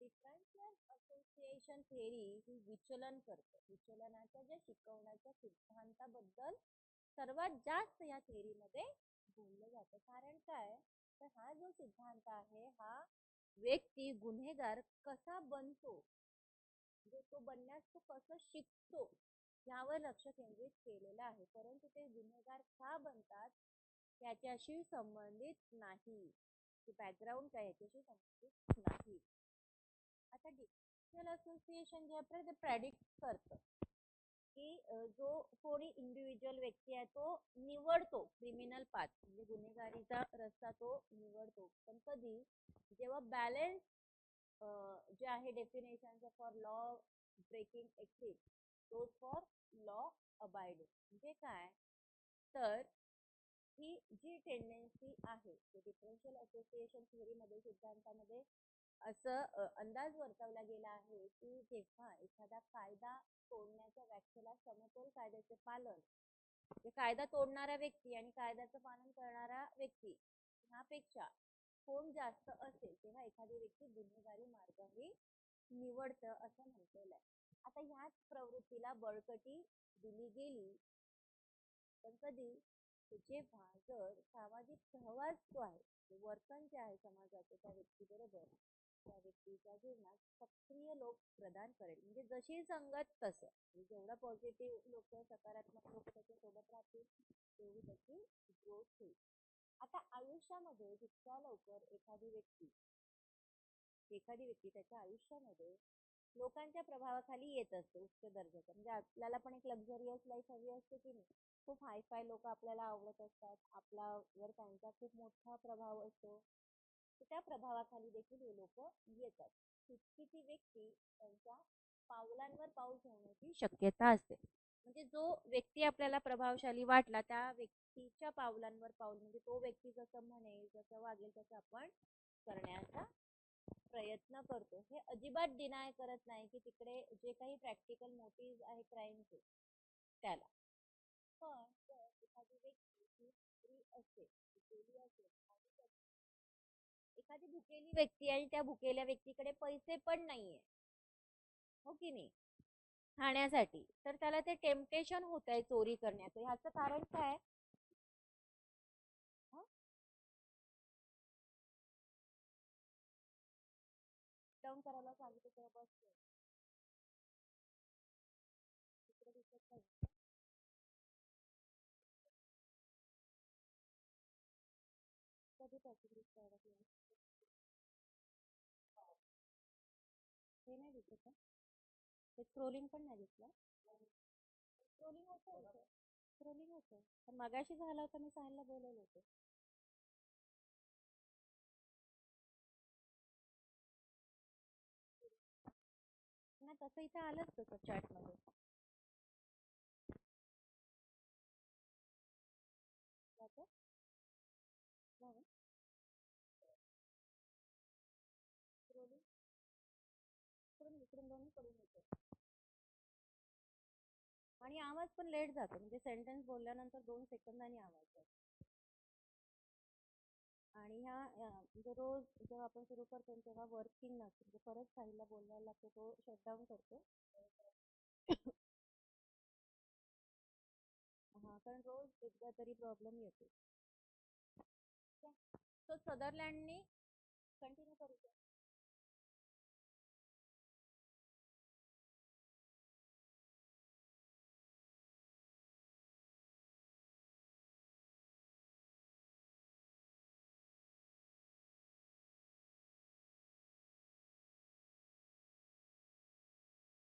डिफरन्शियल असोसिएशन थेअरी ही विचलन करते. विचलनाच्या ज्या शिकवण्याच्या सिद्धांताबद्दल सर्वात जास्त या थेअरीमध्ये बोललं जातं. कारण काय तर हा जो सिद्धांत आहे हा व्यक्ती गुन्हेगार कसा बनतो, म्हणजे तो बनण्यास तो कसं शिकतो यावर लक्ष केंद्रित केलेलं आहे. परंतु ते गुन्हेगार का बनतात याच्याशी संबंधित नाही, बॅकग्राऊंड काय याच्याशी संबंधित नाही. आता डिफरन्शियल असोसिएशन जे आपल्याला ते प्रेडिक्ट करतं की जो कोणी इंडिव्हिज्युअल व्यक्ती आहे तो निवडतो क्रिमिनल पाथ, म्हणजे गुन्हेगारीचा रस्ता तो निवडतो. पण कधी जेव्हा बॅलन्स जे आहे definition for law breaking exceed तो फॉर लॉ अबायडिंग. म्हणजे काय तर ही जी टेंडन्सी आहे डिफरन्शियल असोसिएशन थेअरीमध्ये सिद्धांतामध्ये असं अंदाज वर्तवला गेला आहे की जेव्हा एखादा कायदा तोडण्याच्या व्याख्येला समतोल कायद्याचे पालन, कायदा तोडणारा व्यक्ती आणि कायद्याचं पालन करणारा व्यक्ती ह्यापेक्षा कोण जास्त असेल तेव्हा एखादी व्यक्ती गुन्हेगारी मार्गाने निवडतं असं म्हटलेलं आहे. आता ह्याच प्रवृत्तीला बळकटी दिली गेली, पण कधी जेव्हा जर सामाजिक सहवास जो आहे, वर्तन जे आहे समाजाचे त्या व्यक्तीबरोबर, त्या व्यक्तीच्या जीवनात सक्रिय लोक प्रदान करेल. म्हणजे जशी संगत तसं, म्हणजे जेवढा पॉझिटिव्ह लोक, सकारात्मक लोक त्याच्या सोबत राहतील, तेवढी त्याची ग्रोथ होईल. आता आयुष्यामध्ये जितक्या लवकर एखादी व्यक्ती त्याच्या आयुष्यामध्ये लोकांच्या प्रभावाखाली येत असते उच्च दर्जाचं, म्हणजे आपल्याला पण एक लक्झरियस लाईफ हवी असते की नाही. खूप हायफाय लोक आपल्याला आवडत असतात, आपल्यावर त्यांचा खूप मोठा प्रभाव असतो, तर त्या प्रभावाखाली देखील हे लोक येतात. तितकी ती व्यक्ती त्यांच्या पावलांवर पाऊल ठेवण्याची शक्यता असते. म्हणजे जो व्यक्ती आपल्याला प्रभावशाली वाटला, त्या व्यक्तीच्या पावलांवर पाऊल, म्हणजे तो व्यक्ती जसं म्हणेल, जसं वागेल तसं आपण करण्याचा प्रयत्न करतो. हे अजिबात डिनाय करत नाही की तिकडे जे काही प्रॅक्टिकल मोटिव्ह आहे क्राईमचे त्याला. पण जर एखादी व्यक्ती ही स्त्री असेल, भुकेली असेल, आणि एखादी भुकेली व्यक्ती आणि त्या भुकेल्या व्यक्तीकडे पैसे पण नाहीये, हो की नाही, खाण्यासाठी, तर त्याला ते टेम्पटेशन होत आहे चोरी करण्याचं. ह्याचं कारण काय? डाऊन करायला सांगितलं तेव्हा बस तिकडे दिसत नाही. कधी पासून दिसत हे नाही दिसत आहे. ते स्क्रोलिंग पण नाही दिसलं. स्क्रोलिंग होतं, स्क्रोलिंग होतं, पण मगाशी झालं होतं, मी साहिलला बोलवलं होतं. नाही तसं इथे आलंच तसं चॅटमध्ये. जातं नाही स्क्रोलिंग, इकडून इकडून दोन्ही कडून येतं. आणि आवाज पण लेट जातो, म्हणजे सेंटेन्स बोलल्यानंतर 2 सेकंदांनी आवाज जातो. आणि ह्या म्हणजे रोज जेव्हा आपण सुरू करतो तेव्हा वर्किंग नसतो, म्हणजे परत साहिलला बोलायला लागतो, तो शटडाऊन करतो. हा, कारण रोज एकदा तरी प्रॉब्लेम येतो. तो सदरलँडने कंटिन्यू करू शकतो.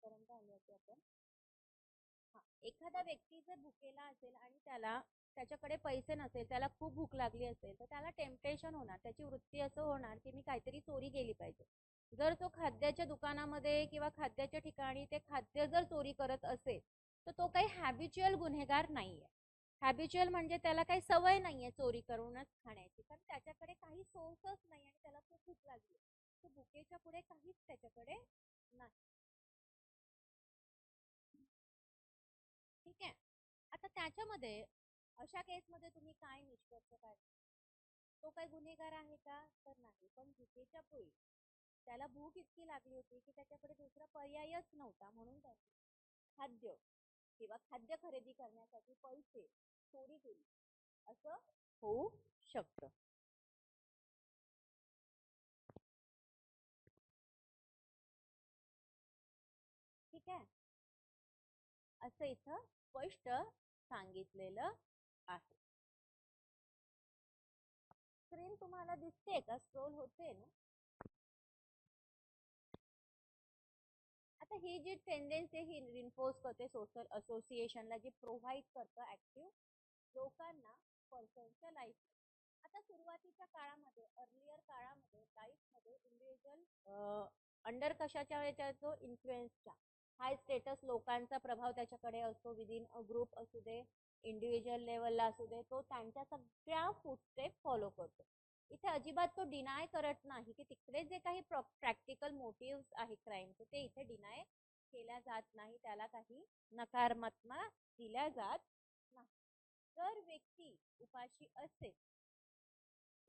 पर्यंत आली होती आपण. हा, एखादा व्यक्ती जर भुकेला असेल आणि त्याच्याकडे पैसे नसेल, त्याला खूप भूक लागली असेल, तर त्याला टेम्पटेशन होणार, त्याची वृत्ती असं होणार की मी काहीतरी चोरी केली पाहिजे. जर तो खाद्याच्या दुकानामध्ये किंवा खाद्याच्या ठिकाणी ते खाद्य जर चोरी करत असेल, तर तो काही हॅबिच्युअल गुन्हेगार नाहीये. हॅबिच्युअल म्हणजे त्याला काही सवय नाहीये चोरी करूनच खाण्याची, कारण त्याच्याकडे काही सोर्सच नाही आणि त्याला खूप भूक लागली. तो भुकेच्या पुढे काहीच त्याच्याकडे नाही. ठीक आहे. आता त्याच्यामध्ये अशा केसमध्ये तुम्ही काय निष्कर्ष काढता? तो काय गुन्हेगार आहे का? तर नाही. पण भुकेच्या पोळी त्याला भूक इतकी लागली होती की त्याच्याकडे दुसरा पर्यायच नव्हता, म्हणून त्याने खाद्य किंवा खाद्य खरेदी करण्यासाठी पैसे चोरी केली, असं होऊ शकतं. ठीक आहे, असं इथं स्पष्ट सांगितलेलं आहे. स्क्रीन तुम्हाला दिसते का? स्क्रोल होते ना? आता ही जी टेंडेन्सी ही रिन्फोर्स करते सोशल असोसिएशनला, जी प्रोव्हाइड करतं ऍक्टिव्ह लोकांना पर्सनच्या लाईफ. आता सुरुवातीच्या काळामध्ये, अर्लियर काळामध्ये लाईफमध्ये इंडिव्हिज्युअल अंडर कशाच्या याच्या जो इन्फ्लुएन्सच्या, हाय स्टेटस लोकांचा प्रभाव त्याच्याकडे असतो, विदिन अ ग्रुप असू दे, इंडिव्हिज्युअल लेवलला असू दे, तो त्यांच्या सगळ्या फूटस्टेप फॉलो करतो. इथे अजिबात तो डिनाय करत नाही की तिकडे जे काही प्रॅक्टिकल मोटिव्ह आहे क्राईमचे, ते इथे डिनाय केल्या जात नाही, त्याला काही नकारात्मक दिल्या जात नाही. जर व्यक्ती उपाशी असेल,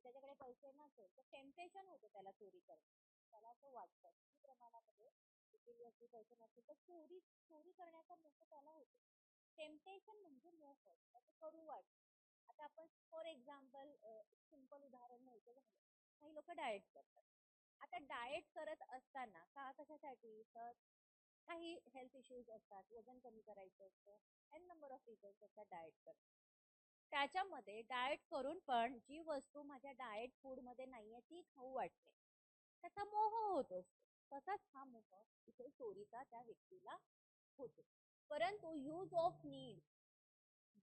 त्याच्याकडे पैसे नसेल, तर टेम्पटेशन होतं त्याला चोरी करायचं. त्याला असं वाटतं की प्रमाणामध्ये केली असली, पैसे नसतील तर चोरी चोरी करण्याचा मोह त्याला होतो. टेम्पटेशन म्हणजे मोह, त्याचं करू वाटतं. आता आपण फॉर एक्झाम्पल सिंपल उदाहरण घ्यायचं झालं, काही लोक डाएट करतात. आता डाएट करत असताना कशासाठी तर काही हेल्थ इश्यूज असतात, वजन कमी करायचं असतं, एन नंबर ऑफ रिझन्स असतात डाएट करत. त्याच्यामध्ये डाएट करून पण जी वस्तू माझ्या डाएट फूड मध्ये नाहीये ती खाऊ वाटते, त्याचा मोह होत असतो. तसाच हा मोह इथे चोरीचा त्या व्यक्तीला होतो. परंतु यूज ऑफ नीड,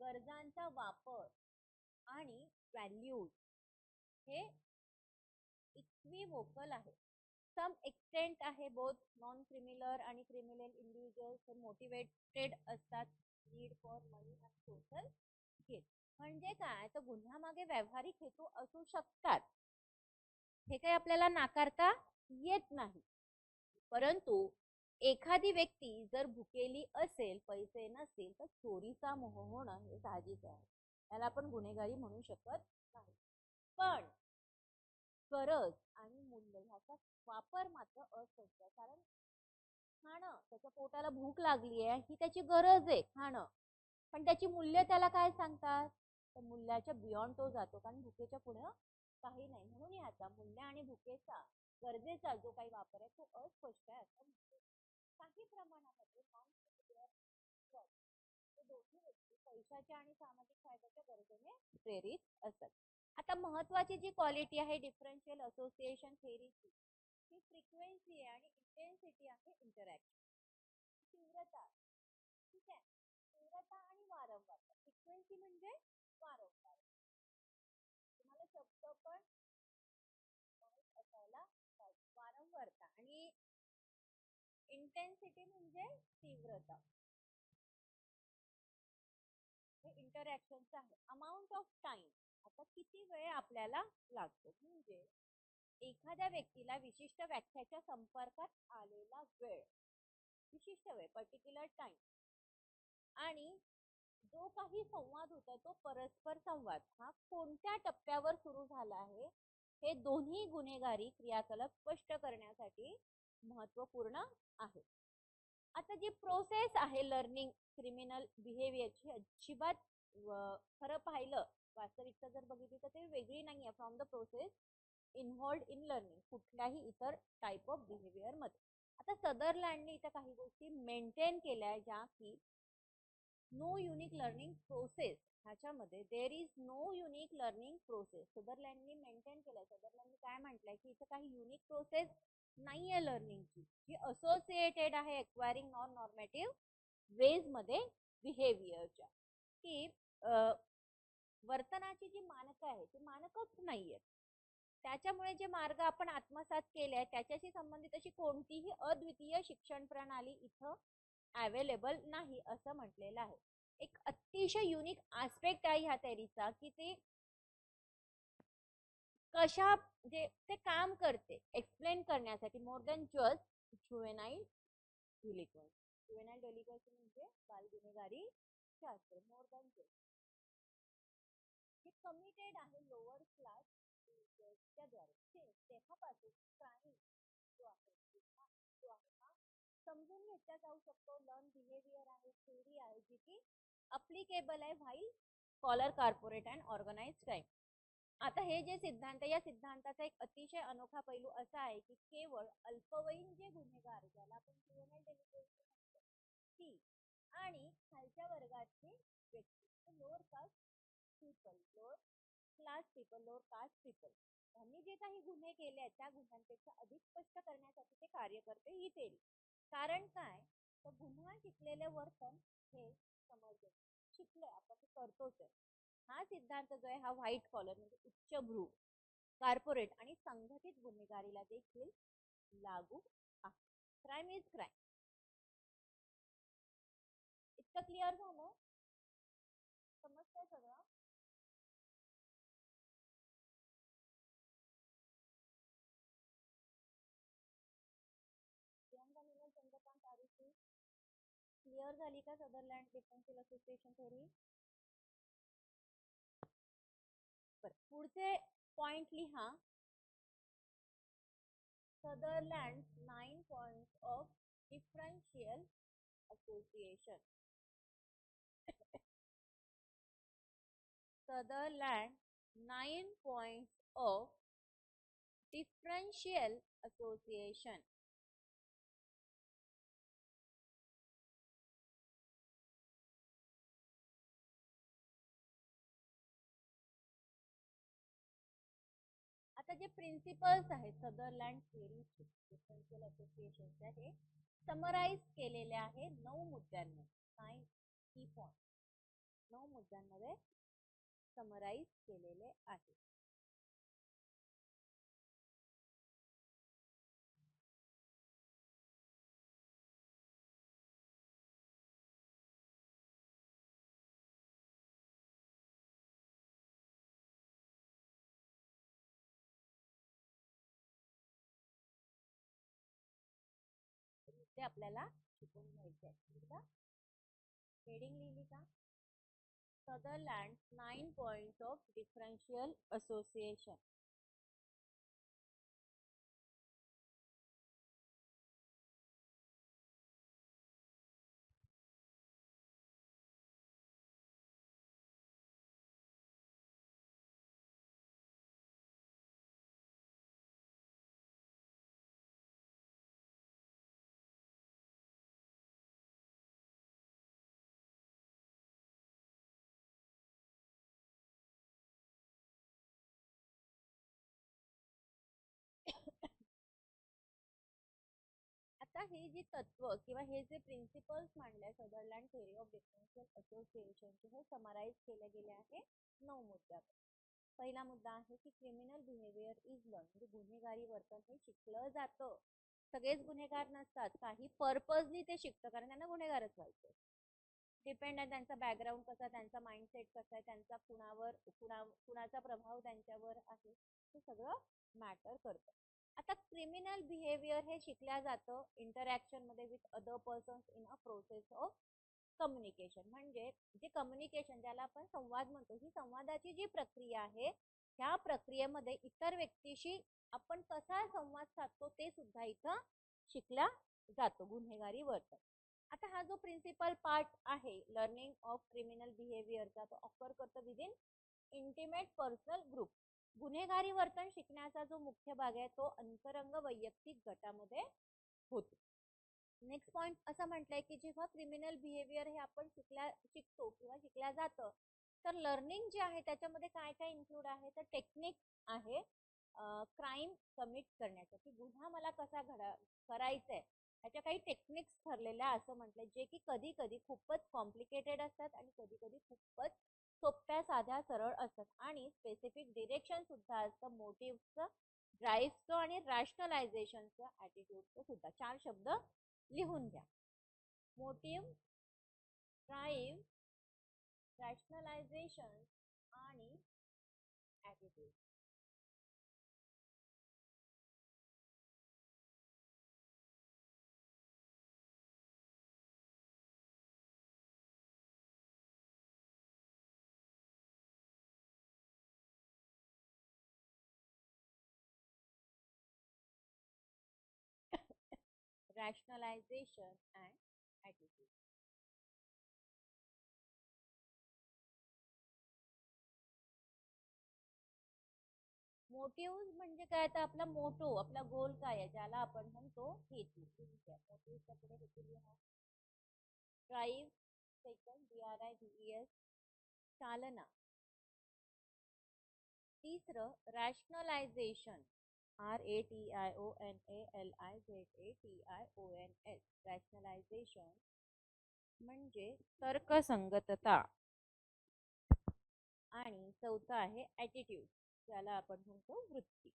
गरजांचा वापर आणि व्हॅल्यूज हे इक्विव्होकल आहे. सम एक्सटेंट आहे, बोथ नॉन क्रिमिनल आणि क्रिमिनल इंडिव्हिज्युअल्स हे मोटिवेटेड असतात need for money and social gain. म्हणजे काय तर गुन्ह्यामागे व्यावहारिक हेतू असू शकतात, हे काही आपल्याला नाकारता येत नाही. परंतु एखादी व्यक्ती जर भुकेली असेल, पैसे नसतील तर चोरीचा मोह होणं हे साहजिक आहे, त्याला आपण गुन्हेगारी म्हणू शकत नाही. पण गरज आणि मूल्य ह्याचा वापर मात्र अस्पष्ट आहे. कारण खाणं, त्याच्या पोटाला भूक लागली आहे ही त्याची गरज आहे खाणं, पण त्याची मूल्य त्याला काय सांगतात, तर मूल्याच्या बियॉन्ड तो जातो, कारण भुकेच्या पुढे काही नाही. म्हणून ह्याचा मूल्य आणि भुकेचा गरजेचा जो काही वापर आहे तो अस्पष्ट आहे असं म्हणतो. काही प्रमाणामध्ये दोन्ही व्यक्ती पैशाच्या आणि सामाजिक फायद्याच्या गरजेने प्रेरित असतात. आता महत्वाची जी क्वालिटी आहे डिफरन्शियल असोसिएशन थेअरीची, ती फ्रिक्वेन्सी आहे आणि इंटेन्सिटी आहे इंटरॅक्शन. तीव्रता, ठीक आहे, तीव्रता आणि वारंवारता. फ्रिक्वेन्सी म्हणजे वारंवार, तुम्हाला शब्द पण माहित असायला पाहिजे. वारंवारता आणि इंटेन्सिटी म्हणजे तीव्रता, हे इंटरॅक्शनच आहे. अमाऊंट ऑफ टाइम, आता किती वेळ आपल्याला लागतो, म्हणजे एखाद्या व्यक्तीला विशिष्ट व्याख्याच्या संपर्कात आलेला वेळ, विशिष्ट वेळ पर्टिक्युलर टाइम, आणि जो काही संवाद होता तो परस्पर संवाद हा कोणत्या टप्प्यावर सुरू झाला आहे, हे दोन्ही गुन्हेगारी क्रियाकलाप स्पष्ट करण्यासाठी महत्वपूर्ण आहे. आता जी प्रोसेस आहे लर्निंग क्रिमिनल बिहेवियरची, अजिबात खरं पाहिलं वास्तविकता जर बघितली तर ते वेगळी नाही आहे from the process involved in learning कुठल्याही इतर टाईप ऑफ बिहेवियर मध्ये. आता सदरलँडने इथं काही गोष्टी मेंटेन केल्या ज्या की नो युनिक लर्निंग प्रोसेस, ह्याच्यामध्ये there is no unique learning process सदरलँडनी मेंटेन केलंय. सदरलँडनी काय म्हटलंय की इथं काही युनिक प्रोसेस नाहीये लर्निंगची, जी असोसिएटेड आहे एक्वायरिंग नॉन नॉर्मेटिव्ह वेज मध्ये बिहेवियरच्या, की वर्तनाची जी मानकं आहे ती मानकच नाहीये. त्याच्यामुळे जे मार्ग आपण आत्मसात केले त्याच्याशी संबंधित अशी कोणतीही अद्वितीय शिक्षण प्रणाली इथं अवेलेबल नाही असं म्हटलेलं आहे. एक अतिशय युनिक आस्पेक्ट आहे ह्या थेअरीचा की ते कशा म्हणजे ते काम करते एक्सप्लेन करण्यासाठी, more than just juvenile delinquency. Juvenile delinquency म्हणजे बाल गुन्हेगारी शास्त्र, मोर दॅन जस्ट हे कमिटेड आहे लोअर क्लास च्या द्वारे. तेव्हापासून क्राईम जो आहे हा समजून घेतला जाऊ शकतो. लर्न बिहेवियर आहे, थेअरी आहे जी की अप्लिकेबल आहे white collar corporate and organise crime. आता हे जे सिद्धांत, या सिद्धांताचा एक अतिशय अनोखा पैलू असा आहे की केवळ अल्पवयीन जे गुन्हेगार, ज्याला आपण जुवेनाईल डेलिक्वन्सी म्हणतो, ती आणि खालच्या वर्गाचे व्यक्ती, lower caste people, lower class people, lower caste people, त्यांनी जे काही गुन्हे केले आहेत त्या गुन्ह्यांपेक्षा अधिक स्पष्ट करण्यासाठी ते कार्य करते ही थेअरी. कारण काय तर गुन्हा शिकलेले वर्तन हे समजले, शिकले आपण ते करतोच आहे. हा सिद्धांत जो आहे हा व्हाईट कॉलर म्हणजे उच्चभ्रू कॉर्पोरेट आणि संघटित गुन्हेगारीला देखील लागू आहे. Crime is crime. इतकं क्लिअर झालं, समजतंय सगळं. चंद्रकांत आरुषी, क्लिअर झाली का सदरलँड डिफरन्शियल असोसिएशन थेअरी? पुढचे पॉइंट लिहा. Sutherland 9 points of differential association. Sutherland 9 points of differential association. आता जे प्रिन्सिपल्स आहेत सदरलँड थेअरीचे डिफरन्शियल असोसिएशनच्या हे समराईज केलेले आहे 9 मुद्द्यांमध्ये. 9 की पॉइंट 9 मुद्द्यांमध्ये समराईज केलेले आहे. ते आपल्याला शिकून घ्यायचे आहे. हेडिंग लिहिली का? Sutherland's 9 points of differential association. आता हे जी तत्व किंवा हे जे प्रिन्सिपल्स मांडले सदरलँड थेअरी ऑफ डिफरन्शियल असोसिएशनचे हे समराईज केले गेले आहे 9 मुद्द्यावर. पहिला मुद्दा आहे की क्रिमिनल बिहेवियर इज लर्न, म्हणजे गुन्हेगारी वर्तन हे शिकलं जातं. सगळेच गुन्हेगार नसतात, काही पर्पजनी ते शिकतं कारण त्यांना गुन्हेगारच व्हायचं. डिपेंड आहे त्यांचा बॅकग्राऊंड कसा, त्यांचा माइंडसेट कसा आहे, त्यांचा कुणाचा प्रभाव त्यांच्यावर आहे, हे सगळं मॅटर करतं. आता क्रिमिनल बिहेवियर हे शिकल्या जातं इंटरॅक्शन मध्ये with other persons in a process of communication. म्हणजे जे कम्युनिकेशन ज्याला आपण संवाद म्हणतो, ही संवादाची जी प्रक्रिया आहे ह्या प्रक्रियेमध्ये इतर व्यक्तीशी आपण कसा संवाद साधतो ते सुद्धा इथं शिकला जातो गुन्हेगारी वर्तन. आता हा जो प्रिन्सिपल पार्ट आहे लर्निंग ऑफ क्रिमिनल बिहेवियरचा तो ऑफर करतो विदिन इंटिमेट पर्सनल ग्रुप. गुन्हेगारी वर्तन शिकण्याचा जो मुख्य भाग आहे तो अंतरंग वैयक्तिक गटामध्ये होतो. नेक्स्ट पॉइंट असं म्हटलंय की जेव्हा क्रिमिनल बिहेवियर हे आपण शिकतो किंवा शिकल्या जातं तर लर्निंग जे आहे त्याच्यामध्ये काय काय इन्क्लूड आहे तर टेक्निक आहे क्राईम कमिट करण्यासाठी. गुन्हा मला कसा करायचा आहे त्याच्या काही टेक्निक्स ठरलेल्या असं म्हटलंय जे की कधी कधी खूपच कॉम्प्लिकेटेड असतात आणि कधी कधी खूपच सोप्या साध्या सरळ असतात आणि स्पेसिफिक डिरेक्शन सुद्धा असतं मोटिव्हचं, ड्राईव्हचं आणि रॅशनलायझेशनचं, ॲटिट्यूडचं सुद्धा. 4 शब्द लिहून घ्या. मोटिव्ह, ड्राईव्ह, रॅशनलायझेशन आणि attitude. Rationalization and attitude. Motive म्हणजे काय तर आपला मोटो आपला गोल काय आहे ज्याला आपण म्हणतो हेतू. मोटिव्हच्या पुढे हेतू लिहा. ड्राईव्ह सेकंड DRIVES चालना. तिसरं रॅशनलायझेशन RATIONALIZATIONS रॅशनलायझेशन म्हणजे तर्कसंगतता. आणि चौथं आहे ॲटिट्यूड ज्याला आपण म्हणतो वृत्ती.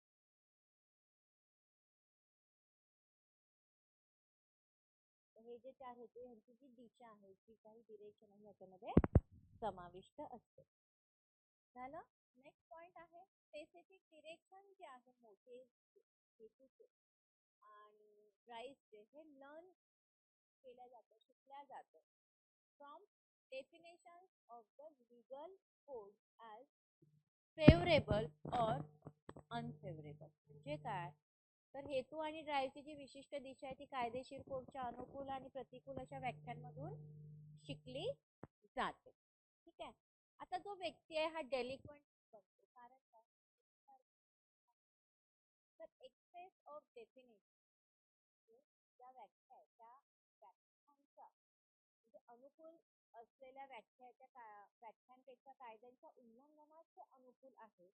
हे जे 4 हेतू यांची जी दिशा आहे जी काही डिरेक्शन आहे याच्यामध्ये समाविष्ट असते. झालं. नेक्स्ट पॉइंट आहे स्पेसिफिक डिरेक्शन जे आहे मोटिव्ह हेतूचे आणि ड्राईव्हचे हे लर्न केल्या जातं शिकल्या जातं from definition of the legal code as favourable or unfavourable. म्हणजे काय तर हेतू आणि ड्राईव्हची जी विशिष्ट दिशा आहे ती कायदेशीर कोडच्या अनुकूल आणि प्रतिकूल अशा व्याख्यांमधून शिकली जाते. ठीक आहे. आता जो व्यक्ती आहे हा डेलिक्वंट बनतो कारण काय, तर एक्सेस ऑफ डेफिनेशन ज्या व्याख्या आहेत त्या व्याख्यांचा म्हणजे अनुकूल असलेल्या व्याख्यांपेक्षा कायद्यांच्या उल्लंघनास अनुकूल आहे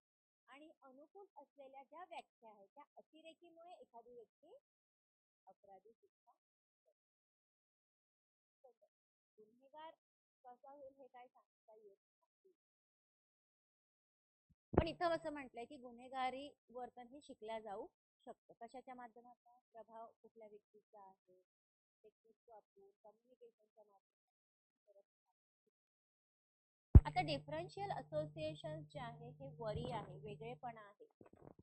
आणि अनुकूल असलेल्या ज्या व्याख्या आहेत त्या अतिरेकीमुळे एखादी व्यक्ती अपराधी शिक्षा गुन्हेगार कसा होईल हे काय सांगता येत नाही. पण इथं असं म्हटलंय की गुन्हेगारी वर्तन हे शिकल्या जाऊ शकतं. कशाच्या माध्यमातून, प्रभाव कुठल्या व्यक्तीचा आहे, टेक्निक वापरून, कम्युनिकेशनच्या माध्यमातून. आता डिफरन्शियल असोसिएशन जे आहे हे वरी आहे, वेगळेपणा आहे.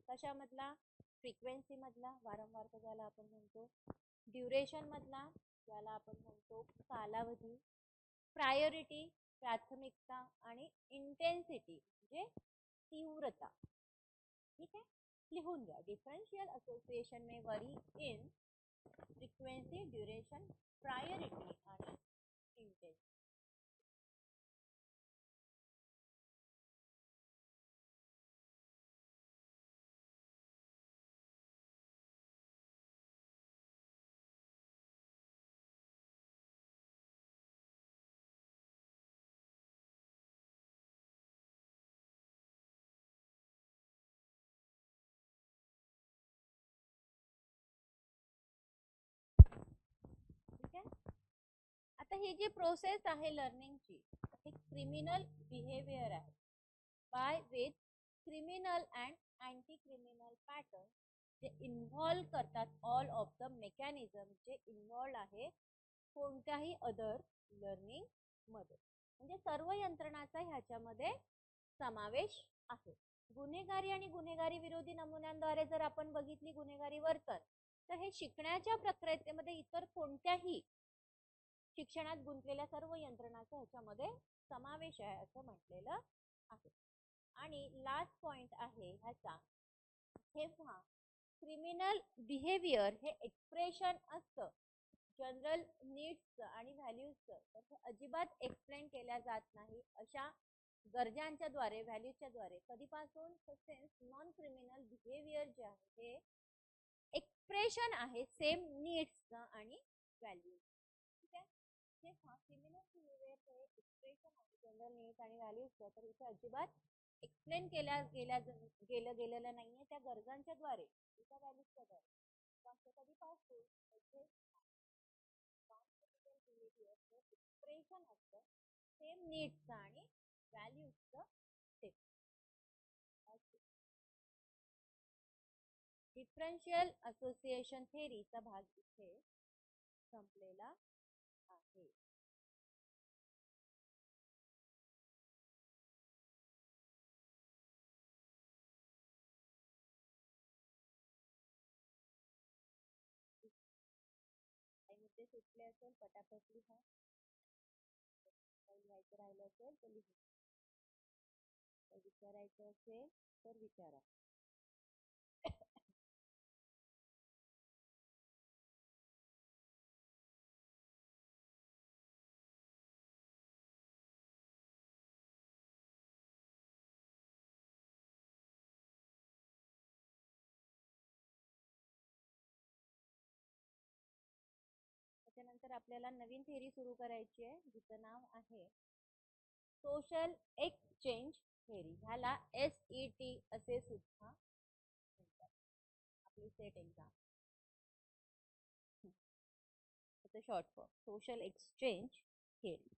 कशामधला, फ्रिक्वेन्सी मधला, वारंवारता ज्याला आपण म्हणतो, ड्युरेशन मधला ज्याला आपण म्हणतो कालावधी, प्रायोरिटी प्राथमिकता आणि इंटेन्सिटी म्हणजे तीव्रता. ठीक आहे, लिहून घ्या. Differential association may vary in frequency, duration, priority आणि इंटेन्सिटी. ठीक आहे. आता ही जी प्रोसेस आहे लर्निंगची, ही क्रिमिनल बिहेवियर आहे. By with criminal and anti criminal pattern जे इन्व्हॉल्व करतात ऑल ऑफ द मेकॅनिझम जे इन्व्हॉल्व आहे कोणत्याही अदर लर्निंग मध्ये, म्हणजे सर्व यंत्रणाचा ह्याच्यामध्ये समावेश आहे. गुन्हेगारी आणि गुन्हेगारी विरोधी नमुन्यांद्वारे जर आपण बघितली गुन्हेगारी वर्तन, तर हे शिकण्याच्या प्रक्रियेमध्ये इतर कोणत्याही शिक्षणात गुंतलेल्या सर्व यंत्रणाचा ह्याच्यामध्ये समावेश आहे असं म्हटलेलं आहे. आणि लास्ट पॉइंट आहे ह्याचा, जेव्हा क्रिमिनल बिहेवियर हे एक्सप्रेशन असतं जनरल नीड्स आणि व्हॅल्यूजचं, तर हे अजिबात एक्सप्लेन केल्या जात नाही अशा गरजांच्या द्वारे, व्हॅल्यूजच्या द्वारे. कधीपासून, सेन्स नॉन क्रिमिनल बिहेवियर जे आहे हे एक्सप्रेशन आहे सेम नीड्सचं आणि व्हॅल्यूज. ठीक आहे. जेव्हा क्रिमिनल बिहेवियर हे एक्सप्रेशन आहे जनरल नीड्स आणि व्हॅल्यूजचं, तर इथे अजिबात एक्सप्लेन गेलेलं नाहीये त्या गरजांच्या द्वारे, त्या व्हॅल्यूजच्या द्वारे. कधीपासून एक्सप्रेशन असतं सेम नीड्सचं आणि व्हॅल्यूजचं सेम. डिफरन्शियल असोसिएशन थेअरीचा भाग इथे संपलेला आहे. काही मुद्दे सुटले असेल पटापट लिहा, काही लिहायचं राहिलं असेल तर लिहा, काही विचारायचं असेल तर विचारा. त्याच्यानंतर आपल्याला नवीन थेअरी सुरू करायची आहे जिचं नाव आहे सोशल एक्सचेंज थेअरी. ह्याला SET असे सुद्धा म्हणतात, आपली set exam short form social exchange theory.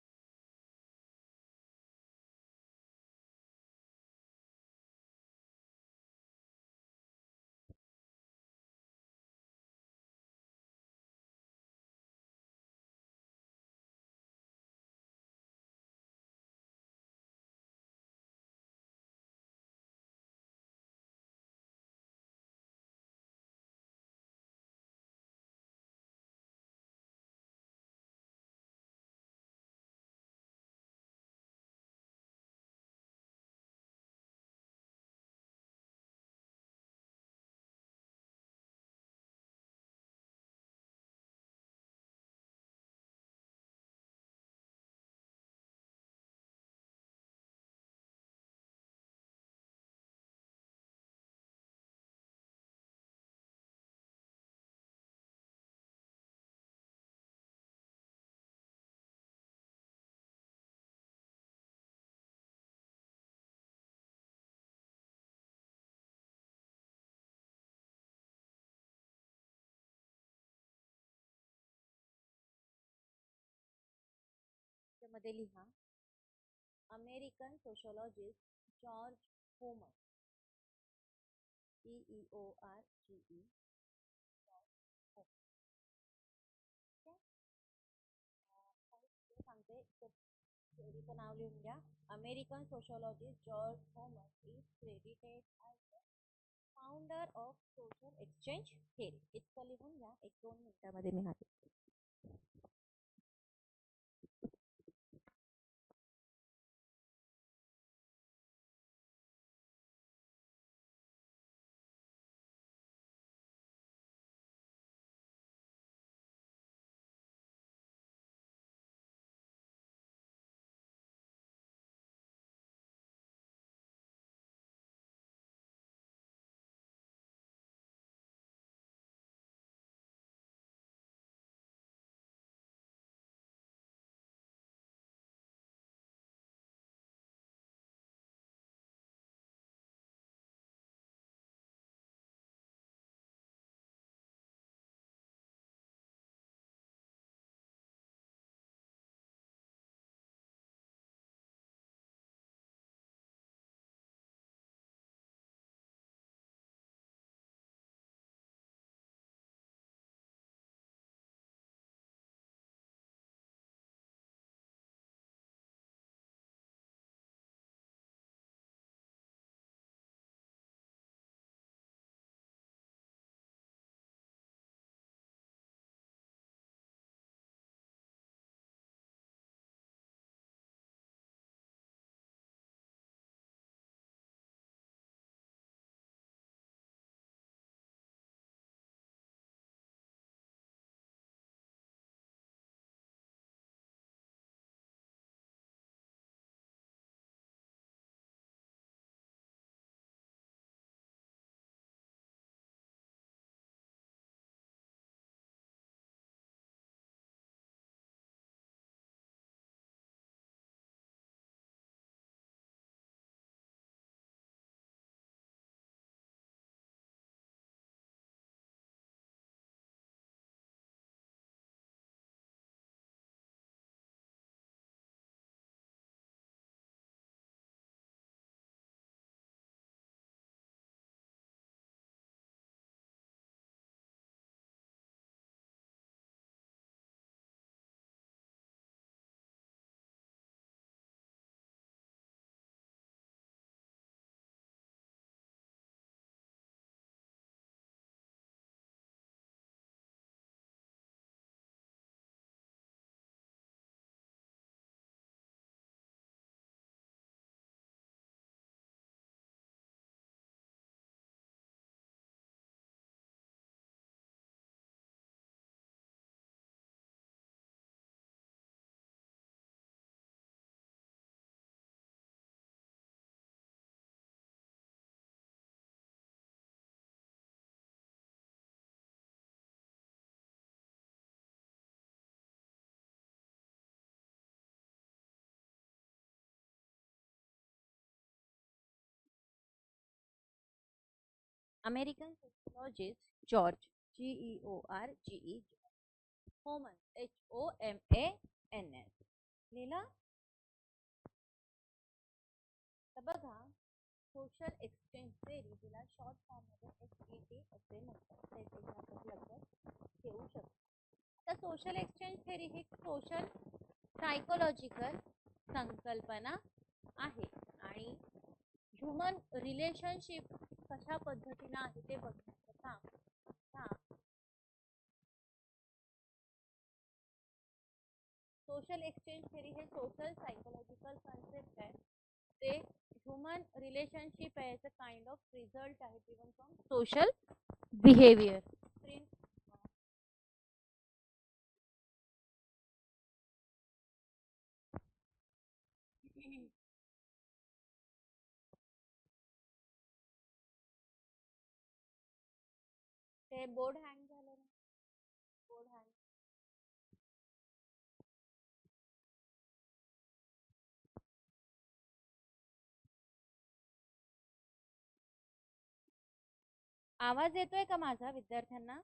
मध्ये लिहा. अमेरिकन सोशॉलॉजिस्ट जॉर्ज होमर, PEORGE, सांगते थेअरीचं नाव लिहून घ्या. American सोशॉलॉजिस्ट George Homer is credited as founder of social exchange theory. इतकं लिहून घ्या. 1-2 मिनिटामध्ये मी हाते. American sociologist George, GEORGE, human, HOMANS लिहिलं. तर बघा, सोशल एक्सचेंज थेअरी जिला शॉर्ट फॉर्म मध्ये SET असे म्हणतात, त्याचे आपण लक्षात ठेवू शकतो. तर सोशल एक्सचेंज थेअरी ही सोशल सायकोलॉजिकल संकल्पना आहे आणि ह्युमन रिलेशनशिप कशा पद्धतीने आहे ते बघण्याचं काम सोशल एक्सचेंज थेअरी हे सोशल सायकोलॉजिकल कन्सेप्ट आहे. ते ह्युमन रिलेशनशिप आहे, याचं काइंड ऑफ रिझल्ट आहे गिवन फ्रॉम सोशल बिहेवियर. ते बोर्ड हँग झालं ना, बोर्ड हँग. आवाज येतोय का माझा विद्यार्थ्यांना?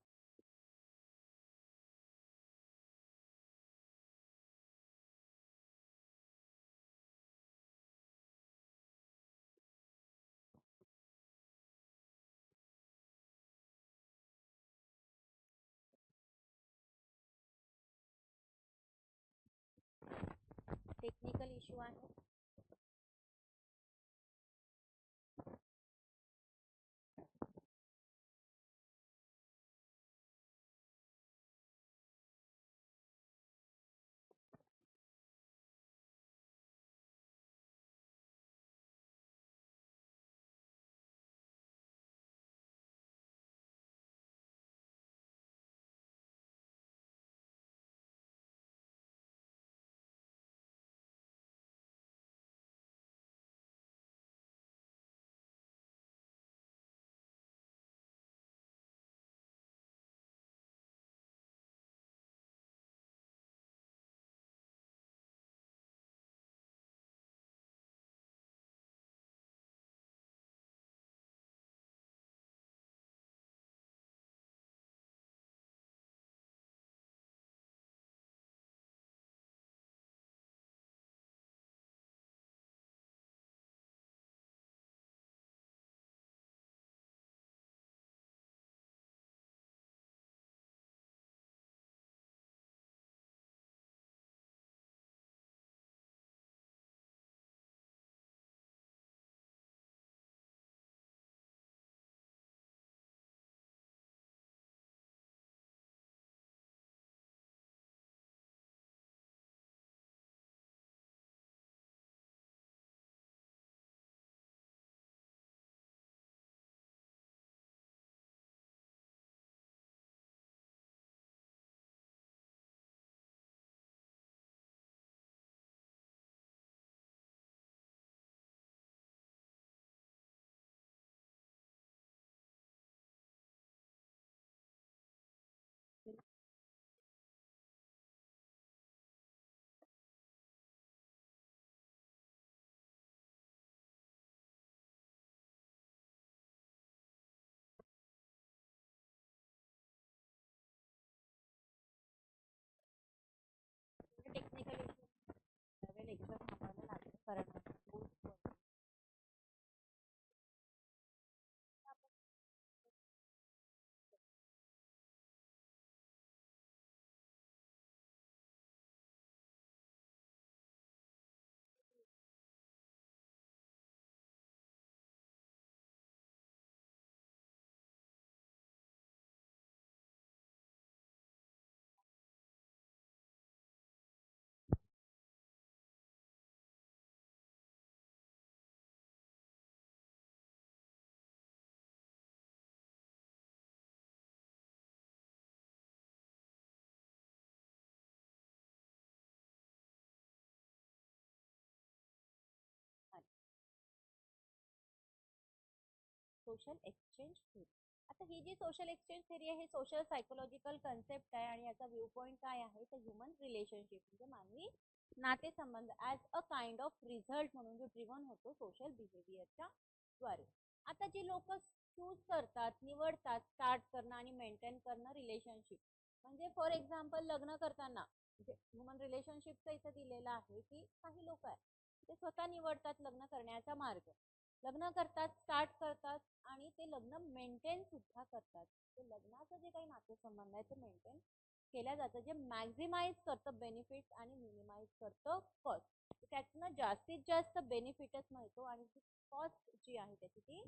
टेक्निकल इश्यू आहे. टेक्निकल इश्यू लेक्चर थांबायला लागेल कारण सोशल एक्सचेंज थेरी. आता ही जी सोशल एक्सचेंज थेरी आहे हे सोशल सायकोलॉजिकल कन्सेप्ट आहे आणि याचा व्ह्यू पॉइंट काय आहे तर ह्युमन रिलेशनशिप म्हणजे मानवी नातेसंबंध as a kind of result म्हणून जो ड्रिव्हन होतो सोशल बिहेवियरच्या द्वारे. आता जी लोक चूज करतात निवडतात स्टार्ट करणं आणि मेंटेन करणं रिलेशनशिप म्हणजे फॉर एक्झाम्पल लग्न करताना ह्युमन रिलेशनशिपचं इथं दिलेलं आहे की काही लोक आहे ते स्वतः निवडतात लग्न करण्याचा मार्ग, लग्न करतात स्टार्ट करतात आणि ते लग्न मेंटेन सुद्धा करतात. ते लग्नाचं जे काही नातेसंबंध आहे ते मेंटेन केल्या जातं जे मॅक्झिमाइज करतं बेनिफिट आणि मिनिमाइज करतं कॉस्ट. त्यातनं जास्तीत जास्त बेनिफिटच मिळतो आणि जी कॉस्ट जी आहे त्याची ती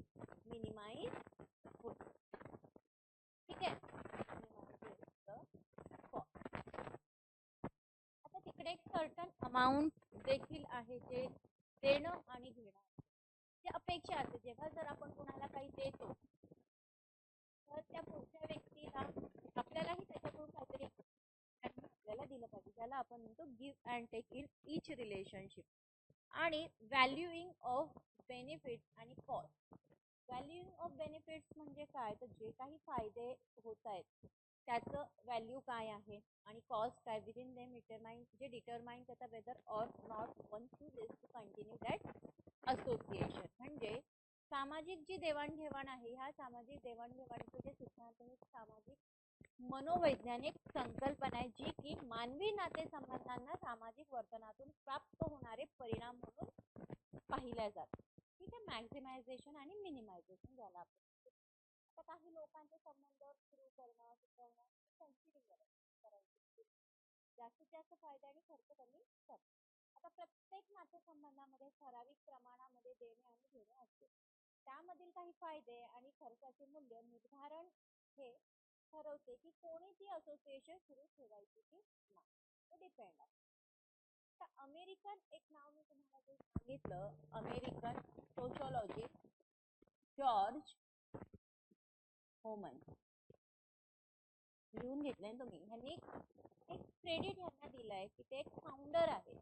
मिनिमाइज होते. ठीक आहे. आता तिकडे एक सर्टन अमाऊंट देखील आहे जे देणं आणि घेणं जे अपेक्षा असते. जेव्हा जर आपण कोणाला काही देतो तर त्या पुढच्या व्यक्तीला आपल्यालाही त्याच्याकडून काहीतरी आपल्याला दिलं पाहिजे ज्याला आपण म्हणतो give and take in each relationship. आणि व्हॅल्यूइंग ऑफ बेनिफिट्स आणि कॉस्ट. व्हॅल्यूइंग ऑफ बेनिफिट्स म्हणजे काय तर जे काही फायदे होत आहेत त्याचं व्हॅल्यू काय आहे आणि कॉस्ट काय विदिन देम डिटरमाइन जे डिटरमाइन करता whether or not one chooses to continue that association. म्हणजे सामाजिक जी देवाणघेवाण आहे ह्या सामाजिक देवाणघेवाणीचं जे सिद्धांत हे सामाजिक मनोवैज्ञानिक संकल्पना आहे जी की मानवी नातेसंबंधांना सामाजिक वर्तनातून प्राप्त होणारे परिणाम म्हणून पाहिल्या जातात. ठीक आहे. मॅक्झिमायझेशन आणि मिनिमायझेशन ज्याला आपण आता काही लोकांचे संबंध सुरू करणं करायचे जास्तीत जास्त फायदा आणि खर्च कमी करतात. आता प्रत्येक नातेसंबंधामध्ये ठराविक प्रमाणामध्ये देणे आणि घेणे असते. त्यामधील काही फायदे आणि खर्चाचे मूल्य निर्धारण हे ठरवते की कोणी ती असोसिएशन सुरू ठेवायची की नाही. ते डिपेंड आहे. तर अमेरिकन एक नाव मी तुम्हाला जे सांगितलं, अमेरिकन सोशोलॉजिस्ट जॉर्ज होमन, लिहून घेतलंय तुम्ही. ह्यांनी एक क्रेडिट ह्यांना दिलंय की ते एक फाउंडर आहे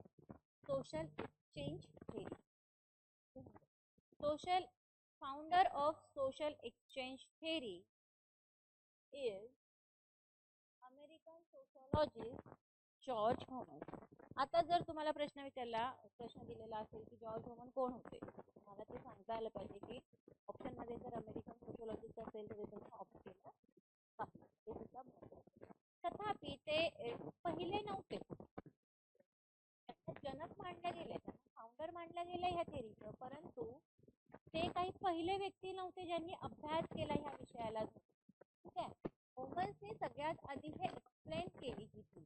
social exchange theory. Social founder of social exchange theory is American sociologist George human. आता जर तुम्हाला प्रश्न दिलेला असेल की जॉर्ज होमन कोण होते, मला ते सांगता आलं पाहिजे की ऑप्शन मध्ये जर अमेरिकन सोशोलॉजिस्ट असेल तर तुम्ही ऑप्ट केलं पाहिजे. ते सुद्धा महत्त्वाचं. तथापि ते पहिले नव्हते, त्यांना जनक मानलं गेले, त्यांना फाउंडर मानलं गेलं ह्या थेरीचं, परंतु ते काही पहिले व्यक्ती नव्हते ज्यांनी अभ्यास केला ह्या विषयाला. ठीक आहे. होमन्सने सगळ्यात आधी हे एक्सप्लेन केली ही थेरी,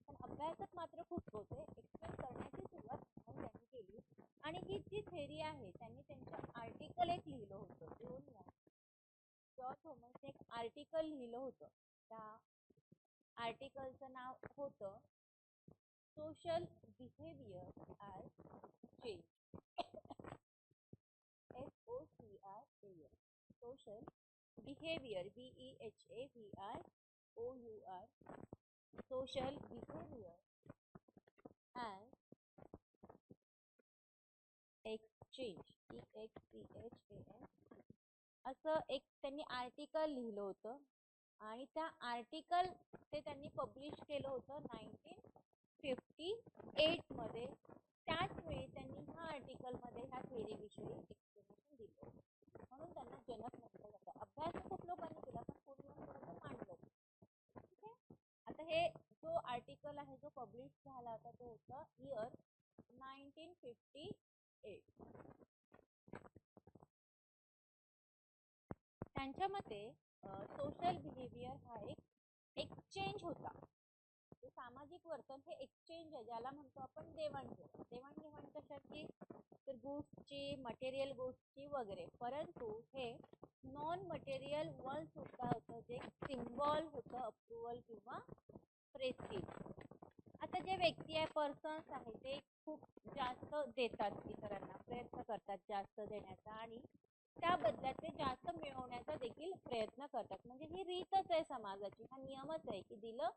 पण अभ्यासक मात्र खूप होते. एक्सप्लेन करण्याची सुरुवात त्यांनी केली आणि ही जी थेरी आहे त्यांनी त्यांचं आर्टिकल एक लिहिलं होतं. जॉर्ज होमन्सने एक आर्टिकल लिहिलं होतं. त्या आर्टिकलचं नाव होतं social behaviour as change. SOCIAL. Social behaviour, BEHAVIOUR, social behaviour as exchange, EXCHANG, असं एक त्यांनी आर्टिकल लिहिलं होतं. आणि त्या आर्टिकल ते त्यांनी पब्लिश केलं होतं 1958 मध्ये. त्याच वेळी त्यांनी ह्या आर्टिकलमध्ये ह्या थेरीविषयी एक्सप्लेनेशन दिलं होतं, म्हणून त्यांना जनक म्हटलं जातं. अभ्यास खूप लोकांनी केला पण कोणी मांडलं. ठीक आहे. आता हे जो आर्टिकल आहे जो पब्लिश झाला होता तो होता इयर 1958. त्यांच्या मते सोशल बिहेवियर हा एक एक्सचेंज होता. सामाजिक वर्तन हे एक्सचेंज आहे, ज्याला म्हणतो आपण देवाणघेवाण. देवाणघेवाण कशाची, तर गुड्सची, मटेरियल गुड्सची वगैरे. परंतु हे नॉन मटेरियल वन सुद्धा होतं, जे सिम्बॉल होतं अप्रुव्हल किंवा प्रेस्टीज. आता जे व्यक्ती आहे, पर्सन्स आहे, ते खूप जास्त देतात इतरांना, प्रयत्न करतात जास्त देण्याचा आणि त्या बदल्यात ते जास्त मिळवण्याचा देखील प्रयत्न करतात. म्हणजे ही रीतच आहे समाजाची, हा नियमच आहे की दिलं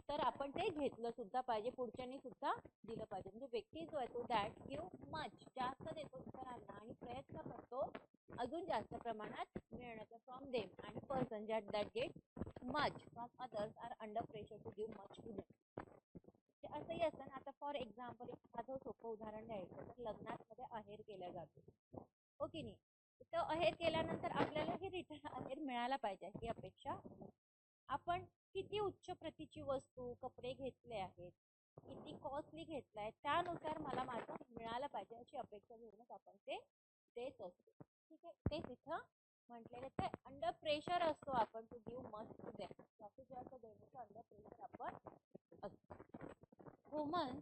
तर आपण ते घेतलं सुद्धा पाहिजे, पुढच्यानी सुद्धा दिलं पाहिजे. म्हणजे व्यक्ती जो आहे तो दॅट गिव्ह मच, जास्त देतो इतरांना आणि प्रयत्न करतो अजून जास्त प्रमाणात मिळण्याचा फ्रॉम देम. आणि person that get much from others are under pressure to give much to them. असंही असतं ना. आता फॉर एक्झाम्पल एक साधं सोपं उदाहरण द्यायचं तर लग्नात मध्ये आहेर केला जातो, हो की नाही. तर आहेर केल्यानंतर आपल्याला हे रिटर्न आहेर मिळाला पाहिजे ही अपेक्षा. आपण किती उच्च प्रतीची वस्तू, कपडे घेतले आहेत, किती कॉस्टली घेतलाय, त्यानुसार मला माझं मिळालं पाहिजे अशी अपेक्षा घेऊनच आपण ते देत असतो. ठीक आहे. ते तिथं म्हटलेलं ते अंडर प्रेशर असतो आपण to give much to them. जास्तीत जास्त देण्याचं अंडर प्रेशर आपण असतो. होमन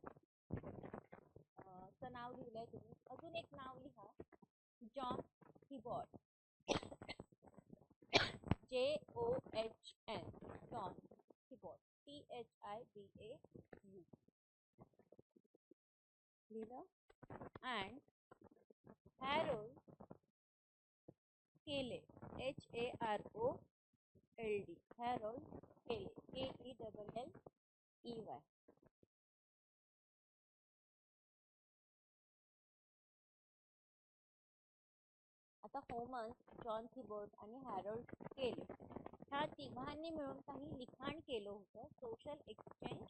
चं नाव लिहिलंय तुम्ही. अजून एक नाव लिहा, John Thibaut, JOHN, John Thibaut, THIBAU लिहिलं. अँड हॅरोल्ड केले, HAROLD, हॅरोल्ड केले, KELLEY. आता होमन, जॉन थिबॉट आणि हॅरोल्ड केले ह्या तिघांनी मिळून काही लिखाण केलं होतं सोशल एक्सचेंज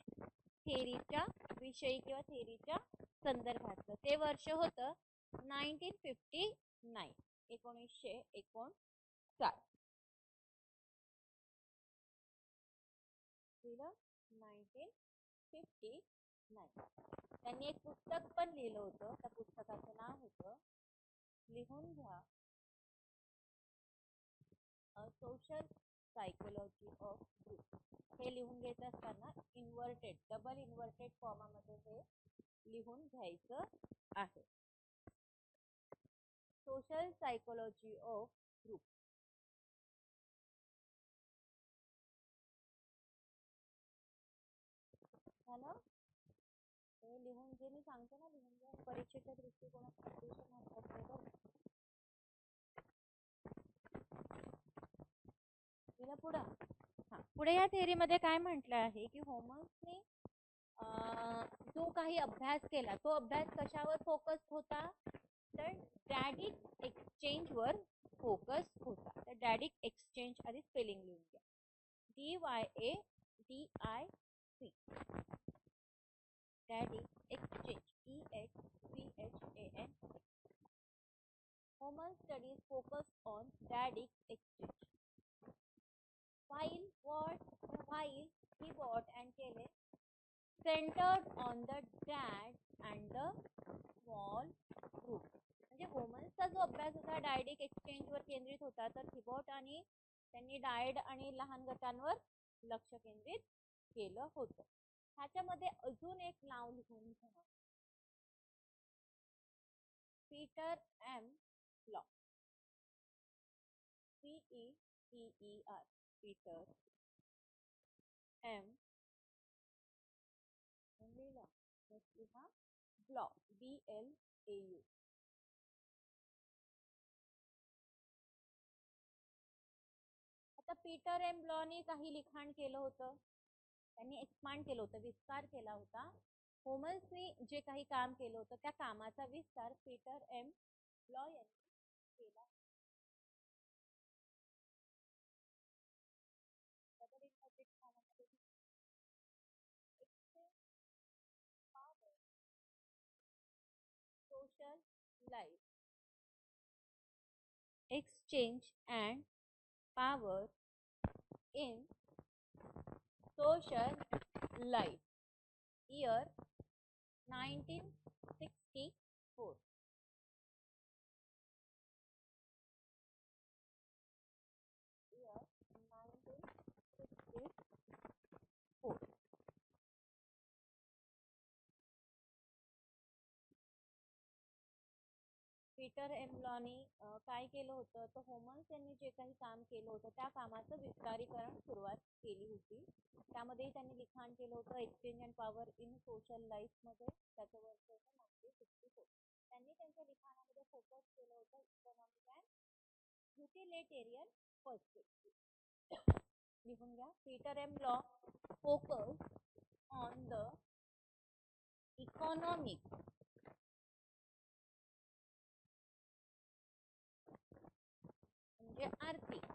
थेरीच्या विषयी किंवा थेरीच्या संदर्भातलं. ते वर्ष होतं 1959, 1959. 1959. त्यांनी एक पुस्तक पण लिहिलं होतं. त्या पुस्तकाचं नाव होतं, लिहून घ्या, सोशल सायकोलॉजी ऑफ ग्रुप. हे लिहून घ्यायचं असताना इन्व्हर्टेड डबल इन्व्हर्टेड फॉर्मामध्ये हे लिहून घ्यायचं आहे. Social psychology of group. झालं? हे लिहून जे मी सांगते ना लिहून घ्या. परीक्षेच्या दृष्टिकोनातून अतिशय महत्त्वाचं आहे बरं. पुढं पुढे या थेअरीमध्ये काय म्हटलं आहे की होमसने जो काही अभ्यास केला तो अभ्यास कशावर फोकस होता, तर डॅडिक एक्सचेंज वर फोकस होता. तर डॅडिक एक्सचेंज आधी स्पेलिंग लिहून घ्या. DYADIC. Dyadic exchange EXCHAN. Homer studies focus on Daddick exchange. While he bought and केले centered on the dad and the small group. म्हणजे होमन्सचा जो अभ्यास होता डायडिक एक्सचेंज वर केंद्रित होता, तर थिबॉट आणि त्यांनी डायड आणि लहान गटांवर लक्ष केंद्रित केलं होतं. ह्याच्यामध्ये अजून एक नाव लिहून घ्या. Peter M Blau. PETER. Peter M Blau BLAU. आता पीटर एम ब्लॉनी काही लिखाण केलं होतं, त्यांनी एक्सपांड केलं होतं, विस्तार केला होता. होमसने जे काही काम केलं होतं त्या कामाचा विस्तार पीटर एम ब्लॉ यांनी केला. Social life. Exchange and power in social life. Year 1964. Year 1964. Peter M ब्लॉनी काय केलं होतं, तर होमन्स यांनी जे काही काम केलं होतं त्या कामाचं विस्तारीकरण सुरुवात केली होती. त्यामध्ये त्यांनी लिखाण केलं होतं exchange and power in social life मध्ये. त्याचं वर्ष होतं 1964. त्यांनी त्यांच्या लिखाणामध्ये फोकस केलं होतं इकॉनॉमिक अँड युटिलिटेरियन पर्स्पेक्टिव्ह. लिहून घ्या. Peter M Blau focus on the economic म्हणजे आर्थिक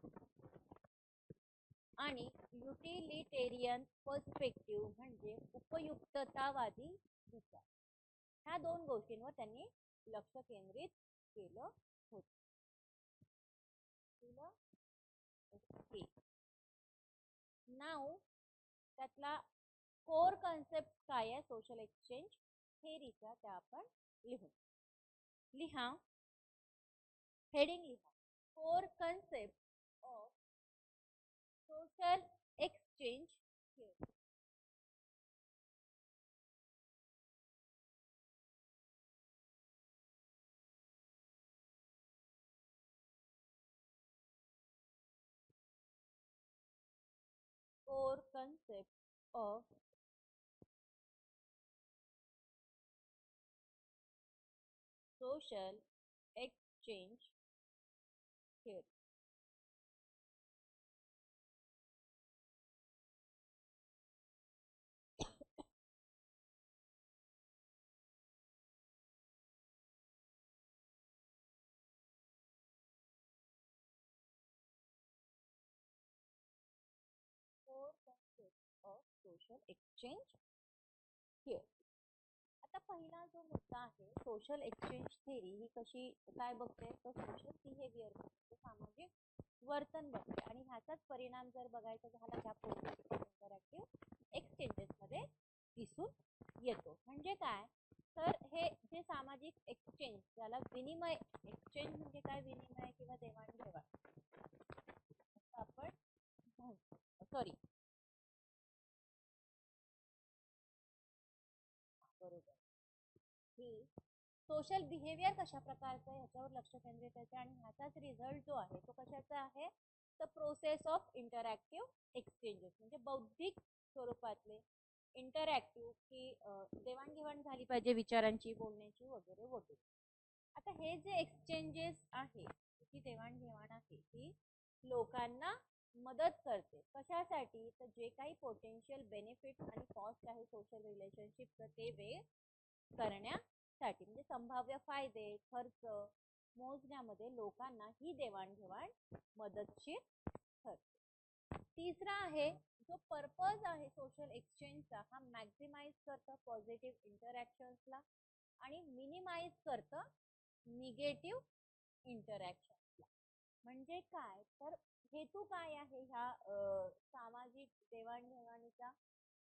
आणि युटिलिटेरियन पर्स्पेक्टिव्ह म्हणजे उपयुक्ततावादी विचार. ह्या दोन गोष्टींवर त्यांनी लक्ष केंद्रित केलं होतं. ओके. नाव त्यातला कोर कन्सेप्ट काय आहे सोशल एक्सचेंज थेअरीचा त्या आपण लिहा. हेडिंग लिहा. Core concept of social exchange theory. Core concept of social exchange theory. Core concept of social exchange theory. आता पहिला जो मुद्दा आहे सोशल एक्सचेंज थेअरी ही कशी काय बघते, तर सोशल बिहेवियर बघते, सामाजिक वर्तन बघते आणि ह्याचाच परिणाम जर बघायचा झाला त्या प्रोसेस इंटरॅक्टिव्ह एक्सचेंजेस मध्ये दिसून येतो. म्हणजे काय, तर हे जे सामाजिक एक्सचेंज ज्याला विनिमय, एक्सचेंज म्हणजे काय, विनिमय किंवा देवाणघेवाण आपण सॉरी, बरोबर, ही सोशल बिहेवियर कशा प्रकारचं आहे ह्याच्यावर लक्ष केंद्रित करते आणि ह्याचाच रिझल्ट जो आहे तो कशाचा आहे, तर प्रोसेस ऑफ इंटरॅक्टिव्ह एक्सचेंजेस, म्हणजे बौद्धिक स्वरूपातले इंटरॅक्टिव्ह की देवाणघेवाण झाली पाहिजे विचारांची, बोलण्याची वगैरे वगैरे. आता हे जे एक्सचेंजेस आहे, ही देवाणघेवाण आहे, ही लोकांना मदत करते कशासाठी, तर जे काही पोटेन्शियल बेनिफिट आणि कॉस्ट आहे सोशल रिलेशनशिपचं ते वेळ करण्यासाठी, म्हणजे संभाव्य फायदे खर्च मोजण्यामध्ये लोकांना ही देवाणघेवाण मदतशीर ठरते. तिसरा आहे जो पर्पज आहे सोशल एक्सचेंजचा, हा मॅक्झिमाइज करतं पॉझिटिव्ह इंटरॅक्शन्सला आणि मिनिमाइज करतं निगेटिव्ह इंटरॅक्शन्सला. म्हणजे काय, तर हेतू काय आहे ह्या सामाजिक देवाणघेवाणीचा,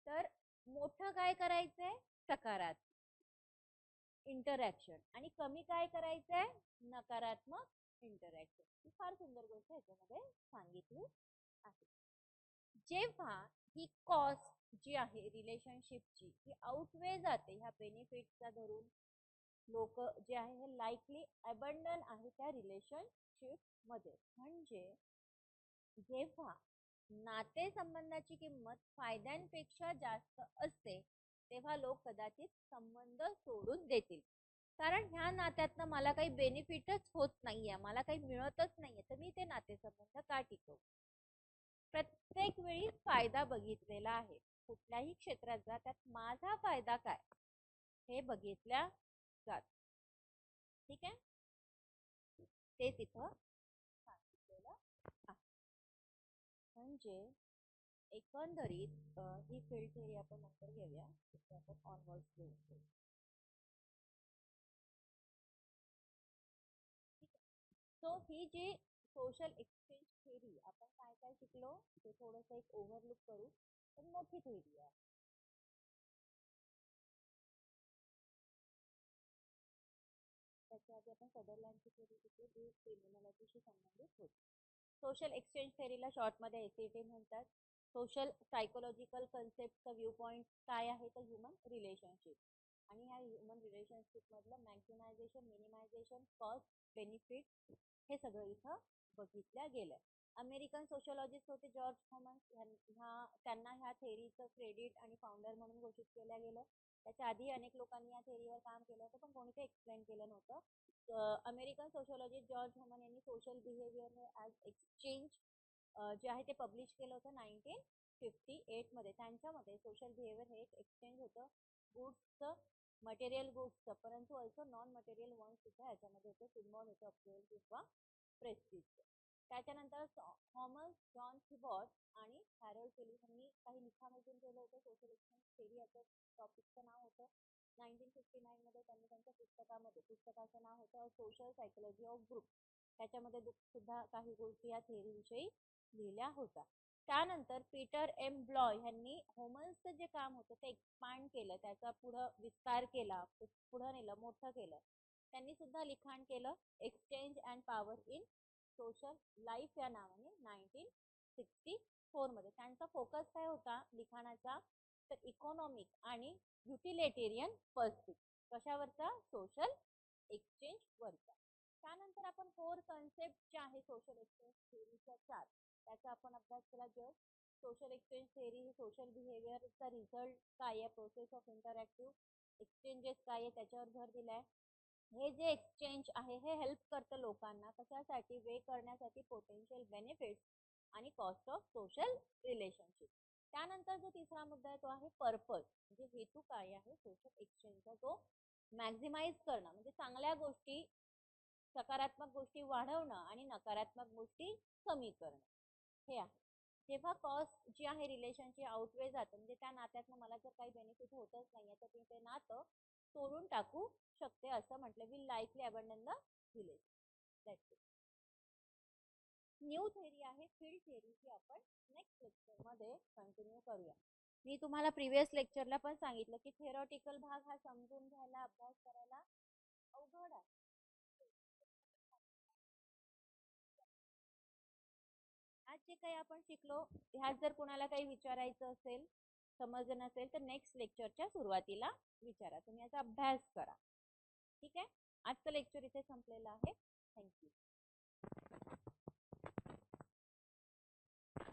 तर मोठं काय करायचंय, सकारात्मक इंटरॅक्शन, आणि कमी काय करायचंय, नकारात्मक इंटरॅक्शन. ही फार सुंदर गोष्ट ह्याच्यामध्ये सांगितली आहे. जेव्हा ही कॉस्ट जी आहे रिलेशनशिपची ही आउटवे जाते ह्या बेनिफिटचा धरून, लोक जे आहे हे लाईकली अबंडन आहे त्या रिलेशनशिप मध्ये. म्हणजे जेव्हा नातेसंबंधाची किंमत फायद्यांपेक्षा जास्त असते तेव्हा लोक कदाचित संबंध सोडून देतील, कारण ह्या नात्यातनं मला काही बेनिफिटच होत नाहीये, मला काही मिळतच नाहीये, तर मी ते नातेसंबंध का टिकवू. प्रत्येक वेळी फायदा बघितलेला आहे, कुठल्याही क्षेत्रात जा त्यात माझा फायदा काय हे बघितल्या जात. ठीक आहे, ते तिथं सांगितलेलं आहे. म्हणजे एकंदरीत ही फील्ड थिअरी आपण नंतर घेऊया, आपण ऑनवर्ड्स घेऊ. सो ही जी सोशल एक्सचेंज थेरी आपण काय काय शिकलो ते थोडंसं एक ओव्हरलुक करू, पण मोठी थेरी आहे. त्याच्या आधी आपण सदरलँडची थेरी शिकली जी क्रिमिनॉलॉजीशी संबंधित होती. सोशल एक्सचेंज थेरीला शॉर्टमध्ये एसीटी म्हणतात. सोशल सायकोलॉजिकल कन्सेप्टचा व्ह्यू पॉइंट काय आहे, तर ह्युमन रिलेशनशिप, आणि ह्या ह्युमन रिलेशनशिप मधलं मॅक्झिमायझेशन, मिनिमायझेशन, कॉस्ट, बेनिफिट हे सगळं इथं बघितलं गेलं. अमेरिकन सोशोलॉजिस्ट होते जॉर्ज थॉमस, त्यांना ह्या थेरीचं क्रेडिट आणि फाउंडर म्हणून घोषित केलं गेलं. त्याच्या आधी अनेक लोकांनी या थेरीवर काम केलं होतं पण कोणी ते एक्सप्लेन केलं नव्हतं. अमेरिकन सोशोलॉजिस्ट जॉर्ज थॉमस यांनी सोशल बिहेवियर हे ॲज एक्सचेंज जे आहे ते पब्लिश केलं होतं 1958 मध्ये. त्यांच्यामध्ये सोशल बिहेवियर हे एक एक्सचेंज होतं गुड्सचं, मटेरियल गुड्सचं, परंतु ऑल्सो नॉन मटेरियल वन सुद्धा याच्यामध्ये होतं, सिम्बॉल होतं अप्रुव्हल किंवा प्रेस्टिजचं. त्याच्यानंतर थॉमस जॉन थिबॉट आणि हॅरोल्ड केली यांनी काही लिखाणातून केलं होतं सोशल एक्सचेंज थेरी, याचं टॉपिकचं नाव होतं. 1959 मध्ये त्यांनी त्यांच्या पुस्तकाचं नाव होतं सोशल सायकोलॉजी ऑफ ग्रुप. त्याच्यामध्ये सुद्धा काही गोष्टी या थेरीविषयी लिहिल्या होत्या. त्यानंतर पीटर एम ब्लॉय यांनी होमन्सचं जे काम होतं ते एक्सपांड केलं, त्याचा पुढं विस्तार केला, पुढं नेलं, मोठं केलं. त्यांनी सुद्धा लिखाण केलं exchange and power in social life या नावाने 1964 मध्ये. त्यांचा फोकस काय होता लिखाणाचा, तर इकॉनॉमिक आणि युटिलिटेरियन पर्स्पेक्टिव्ह, कशावरचा, सोशल एक्सचेंज वरचा. त्यानंतर आपण 4 कन्सेप्ट जे आहे सोशल एक्सचेंज थेरीच्या 4 त्याचा आपण अभ्यास केला. जस्ट सोशल एक्सचेंज थेरी ही सोशल बिहेवियरचा रिझल्ट काय आहे, प्रोसेस ऑफ इंटरॅक्टिव्ह एक्सचेंजेस काय आहे त्याच्यावर भर दिलाय. हे जे एक्सचेंज आहे हे हेल्प करतं लोकांना कशासाठी, वे करण्यासाठी पोटेन्शियल बेनिफिट्स आणि कॉस्ट ऑफ सोशल रिलेशनशिप. त्यानंतर जो तिसरा मुद्दा आहे तो आहे पर्पज, म्हणजे हेतू काय आहे सोशल एक्सचेंजचा, तो मॅक्झिमाइज करणं, म्हणजे चांगल्या गोष्टी, सकारात्मक गोष्टी वाढवणं आणि नकारात्मक गोष्टी कमी करणं हे आहे. जेव्हा कॉस्ट जी आहे रिलेशनची आउटवे जातं, म्हणजे त्या नात्यातनं मला जर काही बेनिफिट होतच नाहीये तर ते नातं तोडून टाकू शकते असं म्हटलं. Will likely abandon the relation. New theory आहे फील्ड थेरी, जी आपण नेक्स्ट लेक्चर मध्ये कंटिन्यू करूया. मी तुम्हाला प्रिव्हियस लेक्चरला पण सांगितलं की थेरॉटिकल भाग हा समजून घ्यायला, अभ्यास करायला अवघड आहे. आज जे काही आपण शिकलो ह्यात जर कोणाला काही विचारायचं असेल, समजलं नसेल तर नेक्स्ट लेक्चरच्या सुरुवातीला विचारा. तुम्ही याचा अभ्यास करा. ठीक आहे. आजचं लेक्चर इथे संपलेलं आहे. थँक्यू.